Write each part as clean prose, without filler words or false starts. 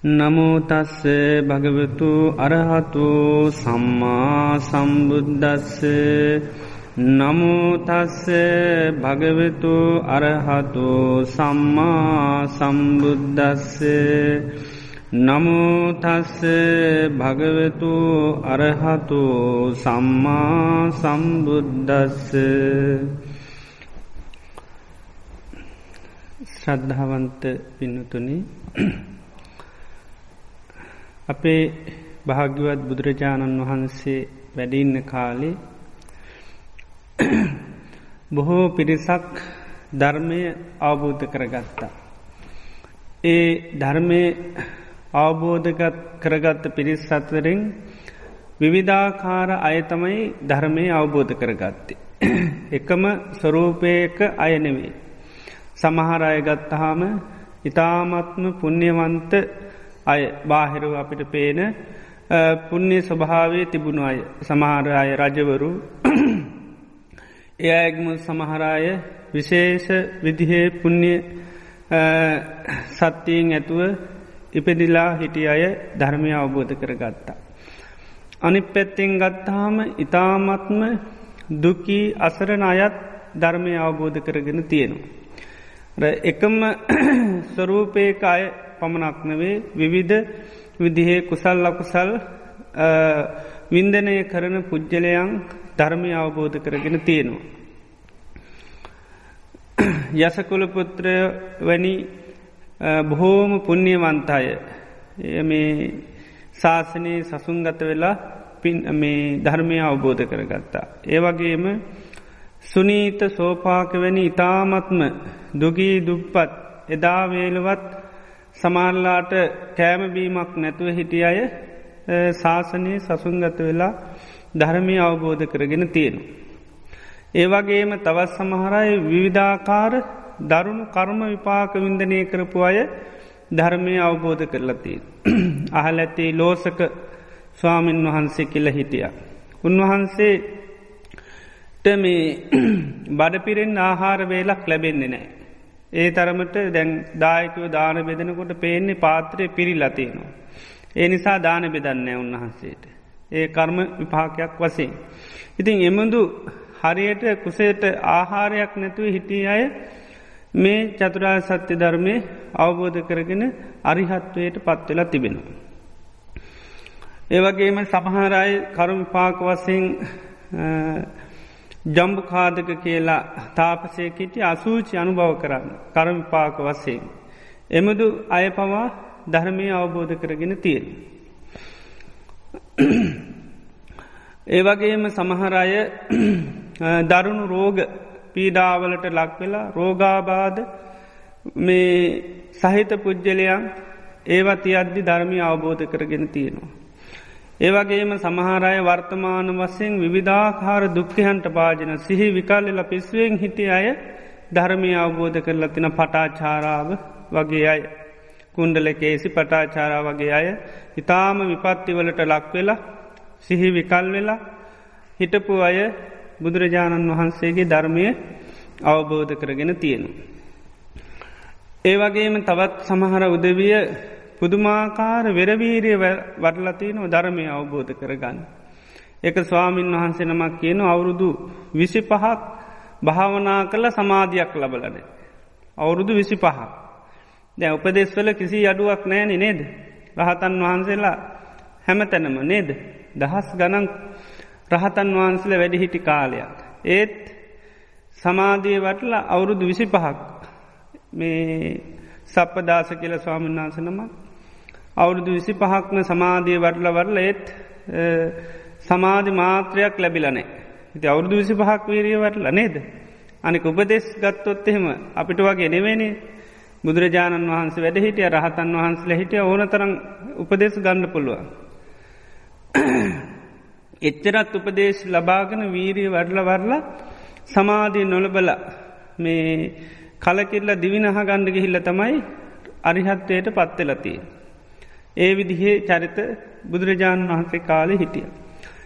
නමෝතස්ස භගවතු අරහතු සම්මා සම්බුද්දස්ස නමෝතස්ස භගවතු අරහතු සම්මා සම්බුද්දස්ස නමෝතස්ස භගවතු අරහතු සම්මා සම්බුද්දස්ස. ශ්‍රද්ධාවන්ත පින්නතුනි, අපේ භාග්‍යවත් බුදුරජාණන් වහන්සේ වැඩඉන්න කාලේ බොහෝ පිරිසක් ධර්මය අවබෝධ කරගත්තා. ඒ ධර්මය අවබෝධ කරගත්ත පිරිස් අතරින් විවිධාකාර අය තමයි ධර්මය අවබෝධ කරගත්තේ. එකම ස්වරූපයක අය නෙවෙයි. සමහර අය ගත්තහම ඉතාමත්ම පුණ්‍යවන්ත අය, බාහිරව අපිට පේන පුණ්‍ය ස්වභාවය තිබුණු අය. සමහර අය රජවරු, ඒ අයගම සමහර අය විශේෂ විදිහේ පුණ්‍ය සත්‍යයෙන් ඇතුව ඉපදිලා හිටිය අය ධර්මය අවබෝධ කරගත්තා. අනිත් පැත්තෙන් ගත්තාම ඉතාමත්ම දුකී අසරණ අයත් ධර්මය අවබෝධ කරගෙන තියෙනවා. එකම ස්වරූපයක අය පමණක් නෙවේ, විවිධ විදිහේ කුසල් අකුසල් වින්දනය කරන පුද්ගලයන් ධර්මය අවබෝධ කරගෙන තියෙනවා. යසකුල පුත්‍ර වැනි බොහෝම පුණ්‍යවන්තය මේ ශාසනයේ සසුන්ගත වෙලා මේ ධර්මය අවබෝධ කරගත්තා. ඒවගේම සුනීත සෝපාක වැනි ඉතාමත්ම දුගී දුප්පත් එදා වේලවත් සමාල්ලාට කෑමබීමක් නැතුව හිටිය අය ශාසනයේ සසුන්ගත වෙලා ධර්මය අවබෝධ කරගෙන තියෙනු. ඒවගේම තවත් සමහරයි විවිධාකාර දරුණු කර්ම විපාක වින්දනය කරපු අය ධර්මය අවබෝධ කරලතිය. අහල ඇති ලෝසක ස්වාමීන් වහන්සේ කියල හිටිය. උන්වහන්සේට මේ බඩපිරෙන් ආහාර වේලක් ලැබෙන්නේ නෑ. ඒ තරමට දැන් දායකව දාන බෙදනකොට පේන්නේ පාත්‍රය පිරිලතියනවා. ඒ නිසා දාන බෙදන්නේ උන්වහන්සේට. ඒ කර්ම විපාකයක් වසයෙන්. ඉතින් එමුදු හරියට කුසේට ආහාරයක් නැතුව හිටිය අය මේ චතුරා සත්‍ය ධර්මය අවබෝධ කරගෙන අරිහත්වයට පත්වෙලා තිබෙනවා. ඒවගේම සමහරයි කරුම් විපාක වසයෙන් ජම්බුකාදක කියලා තාපසයකිට අසූචි අනුභව කරන්න කරම විපාක වසයෙන්. එමුදු අය පවා ධර්මය අවබෝධ කරගෙන තියෙන. ඒවගේම සමහරය දරුණු රෝග පීඩාවලට ලක්වෙලා රෝගාබාධ මේ සහිත පුද්ගලයන් ඒවති අද්දි ධර්මය අවබෝධ කරගෙන තියෙනවා. ඒවගේම සමහරය වර්තමාන වසයෙන් විධාකාර දුක්ඛයන්ට පාජන සිහි විකාලෙල පිස්වෙන් හිටිය අය ධර්මය අවබෝධ කරලා තින පටාචාරාව වගේ අය, කුණ්ඩලකේසි පටාචාරා වගේ අය ඉතාම විපත්තිවලට ලක්වෙලා සිහි විකල් වෙලා හිටපු අය බුදුරජාණන් වහන්සේගේ ධර්මය අවබෝධ කරගෙන තියෙනු. ඒවගේම තවත් සමහර උදවිය පුදුමාකාර වෙරවීරය වටලතියනව ධර්මය අවබෝධ කරගන්න. එක ස්වාමීන් වහන්සේ නමක් කියන අවුරුදු 25ක් භාවනා කළ සමාධයක් ලබලන. අවුරුදු 25ක්. දැ උපදෙස්වල කිසි අඩුවක් නෑන නේද. රහතන් වහන්සේලා හැම තැනම නේද. දහස් ගණන් රහතන් වහන්සල වැඩිහිටි කාලයක්. ඒත් සමාධිය වටල අවුරුදු 25ක් මේ සප්පදාස කියල ස්වාමීන් වහන්සේ නමක් අවුරුදු 25ක්ම සමාධිය වටල වරල ඒත් සමාධි මාත්‍රයක් ලැබිලනේ. ඉති අවුරුදු 25ක් වීරිය වටල නේද. අනික උපදෙස් ගත්තොත් එහෙම අපිට වගේ නෙවෙනේ. බුදුරජාණන් වහන්සේ වැඩ හිටිය රහතන් වහන්සේලා හිටිය ඕන තරම් උපදෙස් ගන්න පුළුවන්. එච්චරත් උපදේශ ලබාගෙන වීරිය වඩල වරලා සමාධිය නොලබල මේ කලකිරල දිවිනහ ගණ්ඩ ගිහිල්ල තමයි අරිහත්වයට පත්වෙලතිය. ඒ විදිහේ චරිත බුදුරජාණන් වහන්සේ කාලෙ හිටිය.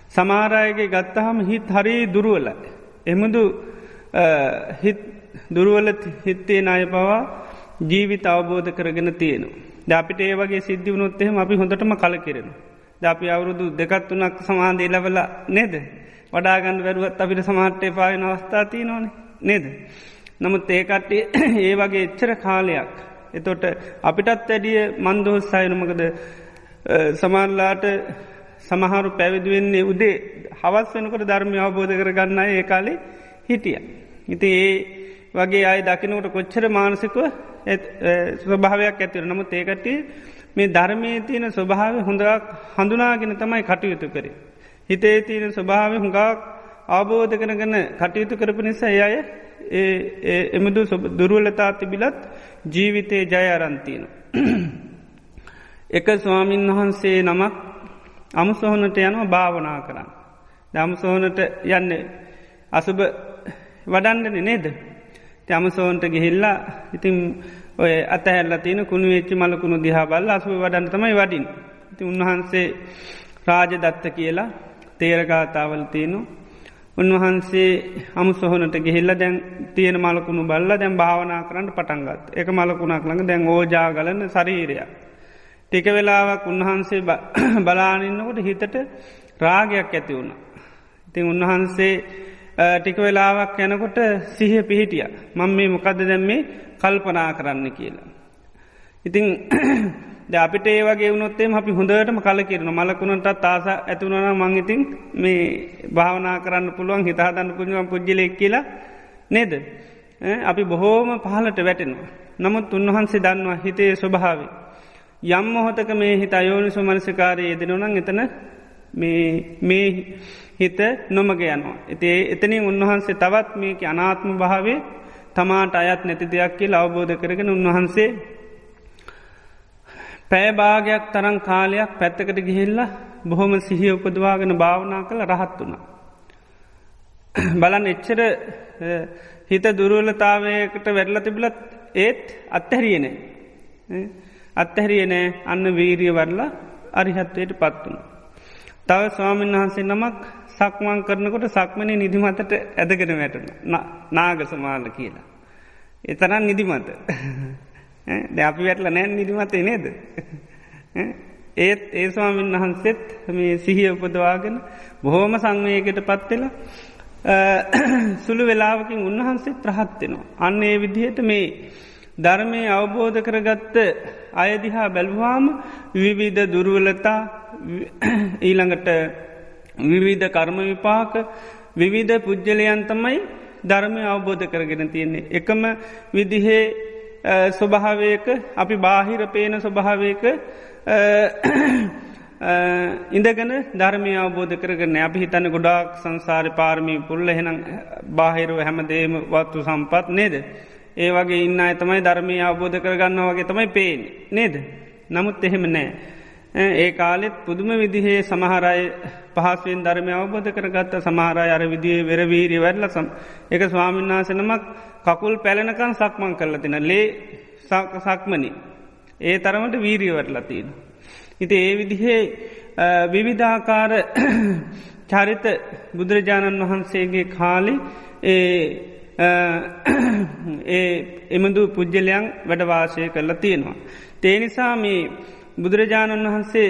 සමාරයගේ ගත්තහම හිත් හරි දුරුවල. එමුදු හිත් දුරුවල හිත්තේ නාය පවා ජීවිත අවබෝධ කරගෙන තියෙනවා. ද අපිට ඒ වගේ සිද්ධි වුණොත් එහෙම අපි හොඳටම කලකිරෙනවා. ද අපි අවුරුදු 2-3ක් සමාධිය ලැබලා නේද? වඩා ගන්න බැරුවත් අපිට සමහරට එපා වෙන අවස්ථා තියෙනවනේ නේද? නමුත් ඒ කට්ටිය ඒ වගේ එච්චර කාලයක් එතකොට අපිටත් වැඩිය මන්දෝත්සාහයි මොකද සමහරලාට සමහරු පැවිදි වෙන්නේ උදේ හවස් වෙනකොට ධර්මය අවබෝධ කරගන්න අය ඒ කාලේ හිටියා. ඉතින් ඒ වගේ අය දකින්නකොට කොච්චර මානසිකව ස්වභාවයක් ඇති වෙනවා. නමුත් ඒ කට්ටිය මේ ධර්මයේ තියෙන ස්වභාවය හොඳට හඳුනාගෙන තමයි කටයුතු කරේ. හිතේ තියෙන ස්වභාවය හුඟක් අවබෝධ කරගෙන කටයුතු කරපු නිසා ඒ අය එමුදු දුර්වලතා තිබිලත් ජීවිතේ ජය අරන් තියෙනවා. එක ස්වාමීන් වහන්සේ නමක් අමුසොහොනට යනවා භාවනා කරන්න. අමුසොහොනට යන්නේ අසුබ වඩන්නනේ නේද? ඉතින් අමුසොහොනට ගිහිල්ලා ඉතින් ඔය අතහැරලා තියෙන කුණු වෙච්ච මලකුණු දිහා බලලා අසුබ වඩන්න තමයි වඩින්නේ. ඉතින් උන්වහන්සේ රාජදත්ත කියලා තේර ගාතාවල තියෙනවා. උන්වහන්සේ අමුසොහොනට ගිහිල්ලා දැන් තියෙන මලකුණු බලලා දැන් භාවනා කරන්න පටන් ගත්තා. ඒක මලකුණක් ළඟ දැන් ඕජා ගලන ශරීරයක්. ටික වෙලාවක් උන්වහන්සේ බලාගෙන ඉන්නකොට හිතට රාගයක් ඇති වුණා. ඉතින් උන්වහන්සේ ටික වෙලාවක් යනකොට සිහිය පිහිටියා. මම මේ මොකද්ද දැන් මේ කල්පනා කරන්න කියලා. ඉතින් දැන් අපිට ඒ වගේ වුණොත් එම් අපි හොඳටම කලකිරෙනවා. මලකුණටත් ආස ඇති වුණා නම් මං ඉතින් මේ භාවනා කරන්න පුළුවන් හිත හදන්න පුළුවන් පුජ්‍යලෙක් කියලා නේද? අපි බොහෝම පහළට වැටෙනවා. නමුත් උන්වහන්සේ දන්නවා හිතේ ස්වභාවය. යම් මොහොතක මේ හිත අයෝනිසෝ මනසිකාරයේ යෙදෙනවා නම් එතන මේ හිත නොමග යනවා. එතනින් උන්වහන්සේ තවත් මේකේ අනාත්ම භාවයේ තමාට අයත් නැති දෙයක් කියලා අවබෝධ කරගෙන උන්වහන්සේ පැය භාගයක් තරම් කාලයක් පැත්තකට ගිහිල්ලා බොහොම සිහිය උපදවාගෙන භාවනා කළා රහත් වුණා. බලන්න එච්චර හිත දුර්වලතාවයකට වැටලා තිබුණත් ඒත් අත්හැරියේ නැහැ. අත්හැරියේ නෑ. අන්න වීරිය වඩලා අරිහත්ත්වයට පත් වුණා. තව ස්වාමීන් වහන්සේ නමක් සක්මන් කරනකොට සක්මනේ නිදිමතට ඇදගෙන වැටුණා. නාගසමාල කියලා. ඒ තරම් නිදිමත. දැන් අපි වැටලා නැහැ නිදිමතේ නේද? ඒ ස්වාමීන් වහන්සේත් මේ සිහිය උපදවාගෙන බොහොම සංවේගයකටපත් වෙලා සුළු වේලාවකින් උන්වහන්සේත් රහත් වෙනවා. අන්න ඒ විදිහට මේ ධර්මයේ අවබෝධ කරගත්ත අය දිහා බැලුවාම විවිධ දුර්වලතා ඊළඟට විවිධ කර්ම විපාක විවිධ පුජ්‍යලයන් තමයි ධර්මය අවබෝධ කරගෙන තියෙන්නේ. එකම විදිහේ ස්වභාවයක අපි බාහිර පේන ස්වභාවයක ඉඳගෙන ධර්මය අවබෝධ කරගන්න. අපි හිතන්නේ ගොඩාක් සංසාරේ පාරමී පුරලා එහෙනම් බාහිරව හැමදේම වස්තු සම්පත් නේද? ඒ වගේ ඉන්න අය තමයි ධර්මය අවබෝධ කරගන්නවා වගේ තමයි පේන්නේ නේද? නමුත් එහෙම නෑ. ඒ කාලෙත් පුදුම විදිහේ සමහර අය පහසුවෙන් ධර්මය අවබෝධ කරගත්ත සමහර අය අර විදිහේ වෙරවීරිය වැඩලා ඒක ස්වාමීන් වහන්සේ නමක් කකුල් පැලෙනකන් සක්මන් කරලා තිනා ලේ සක්මනේ. ඒ තරමට වීරිය වැඩලා තියෙනවා. ඉතින් ඒ විදිහේ විවිධාකාර චරිත බුදුරජාණන් වහන්සේගේ කාලේ එමඳු පුජ්‍යලයන් වැඩ වාසය කරලා තියෙනවා. ඒ නිසා මේ බුදුරජාණන් වහන්සේ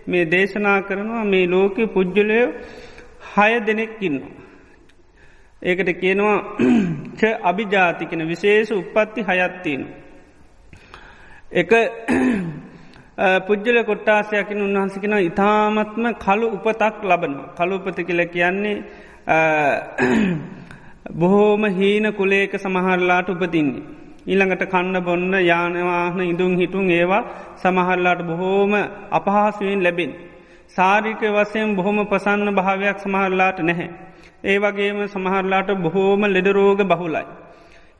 මේ දේශනා කරනවා මේ ලෝකේ පුජ්‍යලයෝ 6 දෙනෙක් ඉන්නවා. ඒකට කියනවා අභිජාති කියන විශේෂ උප්පත්ති 6ක් තියෙනවා. එක පුජ්‍යල කොට්ටාසයක් ඉන්න උන්වහන්සේ කියනවා ඊ타ත්ම කළු උපතක් ලබනවා. කළු උපත කියලා කියන්නේ බොහෝම හීන කුලයක සමහරලාට උපදින්නේ. ඊළඟට කන්න බොන්න යාන වාහන ඉදුම් හිටුම් ඒවා සමහරලාට බොහෝම අපහසුයෙන් ලැබෙන්නේ. ශාරීරික වශයෙන් බොහොම ප්‍රසන්න භාවයක් සමහරලාට නැහැ. ඒ වගේම සමහරලාට බොහෝම ලෙඩ රෝග බහුලයි.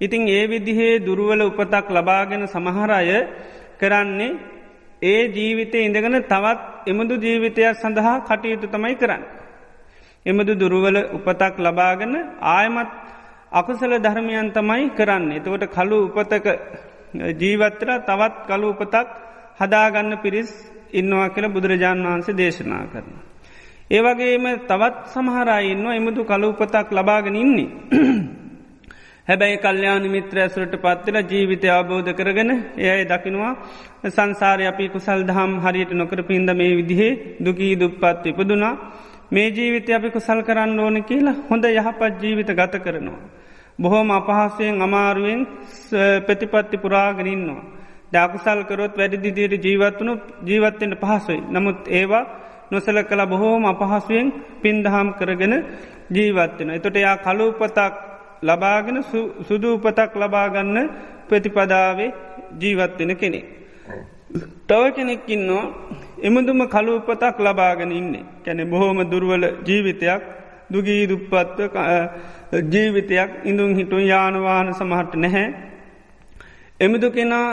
ඉතින් ඒ විදිහේ දුර්වල උපතක් ලබාගෙන සමහර අය කරන්නේ ඒ ජීවිතේ ඉඳගෙන තවත් එමුදු ජීවිතයක් සඳහා කටයුතු තමයි කරන්නේ. එමුදු දුර්වල උපතක් ලබාගෙන ආයමත් අකුසල ධර්මයන් තමයි කරන්නේ. එතකොට කළු උපතක ජීවත් වෙලා තවත් කළු උපතක් හදාගන්න පිරිස් ඉන්නවා කියලා බුදුරජාණන් වහන්සේ දේශනා කරනවා. ඒ වගේම තවත් සමහර අය ඉන්නවා එමුදු කළු උපතක් ලබාගෙන ඉන්නේ. හැබැයි කල්්‍යයාන මිත්‍ර ඇසුරට පත්වෙල ජීවිතය අවබෝධ කරගෙන එයයි දකිනවා සංසාරය අපි කුසල් දහම් හරියට නොකර පින්ද මේ විදිහේ දුකී දුප්පත් ඉපදුනා මේ ජීවිතය අපි කුසල් කරන්න ඕන කියලා හොඳ යහපත් ජීවිත ගත කරනවා. බොහෝම අපහසුවෙන් අමාරුවෙන් ප්‍රතිපත්ති පුරාගෙනන්නවා. දාකුසල් කරොත් වැඩිදිදියට ජීවත්වනු ජීවත්තෙන්ට පහසුයි. නමුත් ඒවා නොසල කළ බොහෝම අපහසුවෙන් පින්දහම් කරගෙන ජීවත්වෙන. එතොට යා කලූපතක් ලබාගෙන සුදූපතක් ලබාගන්න ප්‍රතිපදාවේ ජීවත්වෙන කෙනෙ. තව කෙනෙක්කින්නවා එමුදුම කලූපතක් ලබාගෙන ඉන්නේ. කැනෙ බොහෝම දුර්වල ජීවිතයක් දුගී දුප්පත්ව ජීවිතයක් ඉඳුන් හිටුන් යානවාන සමහට නැහැ. එමුදු කෙනා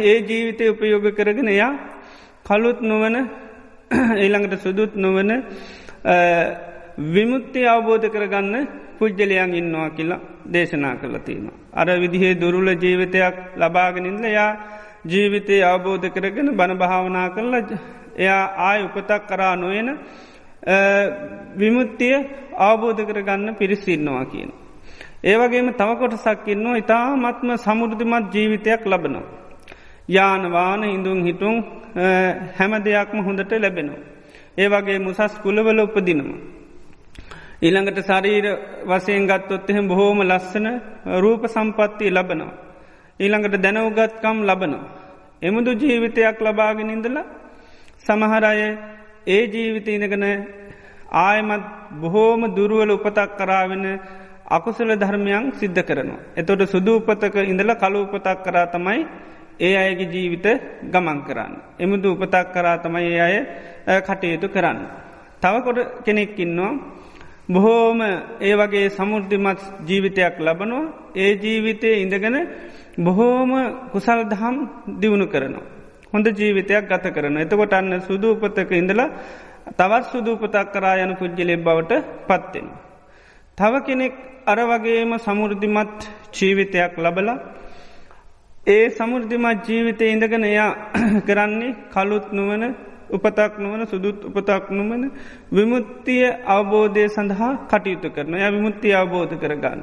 ඒ ජීවිතය උපයෝග කරගෙන යා කළුත් නොවන ඊළඟට සුදුත් නොවන විමුත්ති අවබෝධ කරගන්න පුද්ගලයන් ඉන්නවා කියලා දේශනා කරලා තියෙනවා. අර විදිහේ දුරුල ජීවිතයක් ලබාගෙනින්ද යා ජීවිතය අවබෝධ කරගෙන බණ භාවනා කරලා එයා ආය උපතක් කරා නොයන විමුත්තිය අවබෝධ කරගන්න පිරිසින්නවා කියන. ඒවගේම තවකොට සක්කින්නවා ඉතාමත්ම සමුෘධිමත් ජීවිතයක් ලබනවා. යානවාන ඉඳුන් හිටුන් හැම දෙයක්ම හොඳට ලැබෙනවා. ඒවගේ මුසස් කුලවල උපදිනම. ඊළඟට ශරීර වසයෙන් ගත්තොත් එහෙම බොහෝම ලස්සන රූප සම්පත්තිය ලබනවා. ඊළඟට දැනවගත්කම් ලබනවා. එමුදු ජීවිතයක් ලබාගෙන ඉඳලා සමහරය ඒ ජීවිත ඉඳගෙන ආයමත් බොහෝම දුරුවල උපතක් කරාවෙන අකුසල ධර්මයන් සිද්ධ කරනවා. එතොට සුදූපතක ඉඳල කලූපතක් කරා තමයි ඒ අයගේ ජීවිත ගමන් කරන්න. එමුදු උපතක් කරා තමයි ඒ අය කටයුතු කරන්න. තවකොට කෙනෙක්කින්නවා බොහෝම ඒ වගේ සමුෘද්ධිමත් ජීවිතයක් ලබනවා ඒ ජීවිතය ඉඳගෙන බොහෝම කුසල් දහම් දියුණු කරනවා. හොඳ ජීවිතයක් ගත කරන. එතකොට අන්න සුදූපතක ඉඳලා තවත් සුදූපතක් කරා යන පුද්ගලෙක් බවට පත්වෙන. තව කෙනෙක් අර වගේම සමුෘද්ධිමත් ජීවිතයක් ලබල ඒ සමුෘද්ධිමත් ජීවිතය ඉඳගෙන එයා කරන්නේ කළුත් නුවන උපතක් නොවන සුදුත් උපතක් නොවන විමුත්තිය අවබෝධය සඳහා කටයුතු කරන ය විමුත්තිය අවබෝධ කරගන්න.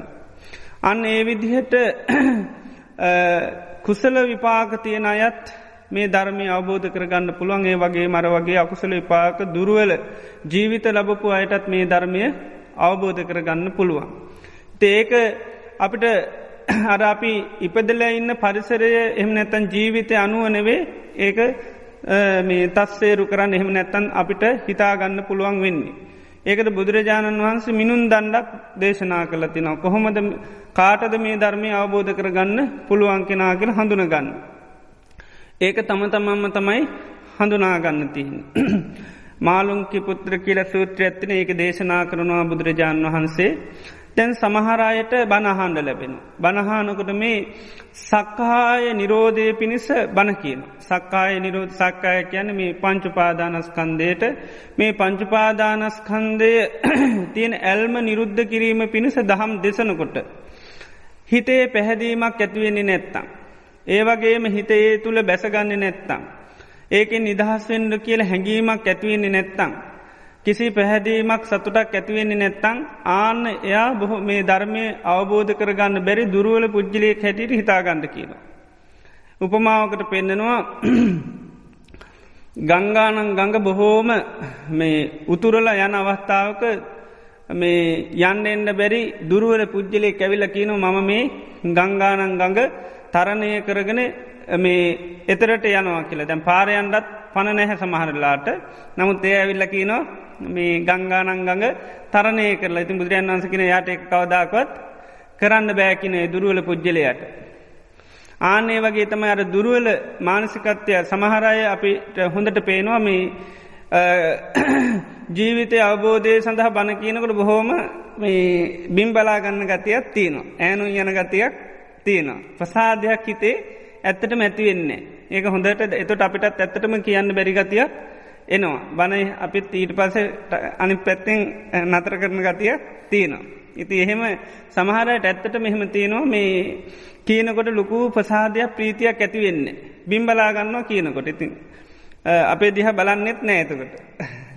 අන්න ඒ විදිහට කුසල විපාක තියෙන අයත් මේ ධර්මය අවබෝධ කරගන්න පුළුවන් ඒ වගේ මර වගේ අකුසල විපාක දුරුවල ජීවිත ලබපු අයටත් මේ ධර්මය අවබෝධ කරගන්න පුළුවන්. ඒක අපිට අර අපි ඉපදල ඉන්න පරිසරය එහම නැත්තන් ජීවිතය අනුවනවේ ඒක මේ තස්සේරු කරන්න එහෙම නැත්තන් අපිට හිතාගන්න පුළුවන් වෙන්නේ. ඒකට බුදුරජාණන් වහන්සේ මිනුන් දණ්ඩක් දේශනා කළ තිනවා. කොහොමද කාටද මේ ධර්මය අවබෝධ කරගන්න පුළුවන් කෙනාගෙන හඳුනගන්න. ඒක තම තමම්ම තමයි හඳුනාගන්න තියන්න. මාලුන්කි පුත්‍ර කියල සූත්‍ර ඇත්තින ඒක දේශනා කරනවා බුදුරජාණන් වහන්සේ තැන් සමහරයට බණහන්ඩ ලැබෙන. බණහානකොට මේ සක්කාය නිරෝධය පිණිස බණ කියන. සක්කාය නිරෝධ සක්කාය කියන මේ පංචුපාදානස්කන්දයට මේ පංචුපාදානස්කන්දය තියෙන ඇල්ම නිරුද්ධ කිරීම පිණිස දහම් දෙසනකොට. හිතේ පැහැදීමක් ඇතිවෙන්නේ නැත්තම්. ඒ වගේම හිතේ තුළ බැසගන්න නැත්තම්. ඒකෙන් නිදහස්වෙන්ඩ කියල හැඟීමක් ඇතිවෙන්නේ නැත්තං. කිසි පැහැදීමක් සතුටක් ඇතිවෙන්නේ නැත්තං ආන්න එයා බොහෝ මේ ධර්මය අවබෝධ කරගන්න බැරි දුරුවල පුද්ජලය හැටියට හිතාගන්න කියලා. උපමාවකට පෙන්නෙනවා ගංගානං ගඟ බොහෝම මේ උතුරල යන අවස්ථාවක මේ යන්න එන්න බැරි දුරුවල පුද්ජලය කැවිල කියන මම මේ ගංගානං ගඟ තරණය කරගෙන මේ එතරට යනවා කියලා දැන් පාරයන්ටත් පණ නැහැ සමහරලාට නමුත් ඒ ඇවිල්ලකිනවා මේ ගංගානංගඟ තරණය කරලා ඉතින් බුදුරජාණන් වහන්සේ කියන යාට ඒක කවදාකවත් කරන්න බෑ කියන දුර්වල පුජ්‍යලයට. ආන්නේ වගේ තමයි අර දුර්වල මානසිකත්වය සමහර අය අපිට හොඳට පේනවා මේ ජීවිතය අවබෝධය සඳහා බණ කියනකොට බොහෝම මේ බිම් බලා ගන්න ගතියක් තියෙනවා. ඈනු යන ගතියක් තියෙනවා. ප්‍රසාදයක් හිතේ ඇත්තටම ඇති වෙන්නේ. ඒක හොඳට එතකොට අපිටත් ඇත්තටම කියන්න බැරි ගතියක් එනවා. බණ අපිත් ඊට පස්සේ අනිත් පැත්තෙන් නතර කරන ගතියක් තියෙනවා. ඉතින් එහෙම සමහරවිට ඇත්තටම එහෙම තියෙනවා මේ කියනකොට ලොකු ප්‍රසාදයක් ප්‍රීතියක් ඇති වෙන්නේ. බිම් බලා ගන්නවා කියනකොට. ඉතින් අපේ දිහා බලන්නෙත් නෑ එතකොට.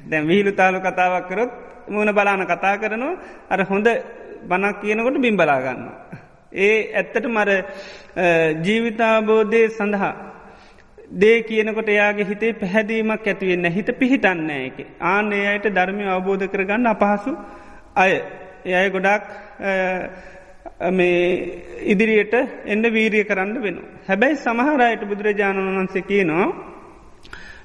දැන් විහිළු තාලු කතාවක් කරොත් මූණ බලාන කතා කරනවා අර හොඳ බණක් කියනකොට බිම් බලා ගන්නවා. ඒ ඇත්තට මර ජීවිතාබෝධය සඳහා දේ කියනකොට එයාගේ හිතේ පැහැදීමක් ඇතිවෙන්න හිත පිහිටන්න එක. ආනේ අයට ධර්මය අවබෝධ කරගන්න අපහසු අය. එය ගොඩක් මේ ඉදිරියට එන්න වීරිය කරන්න වෙන. හැබැයි සමහරයට බුදුරජාණන් වහන්සේ කියනවා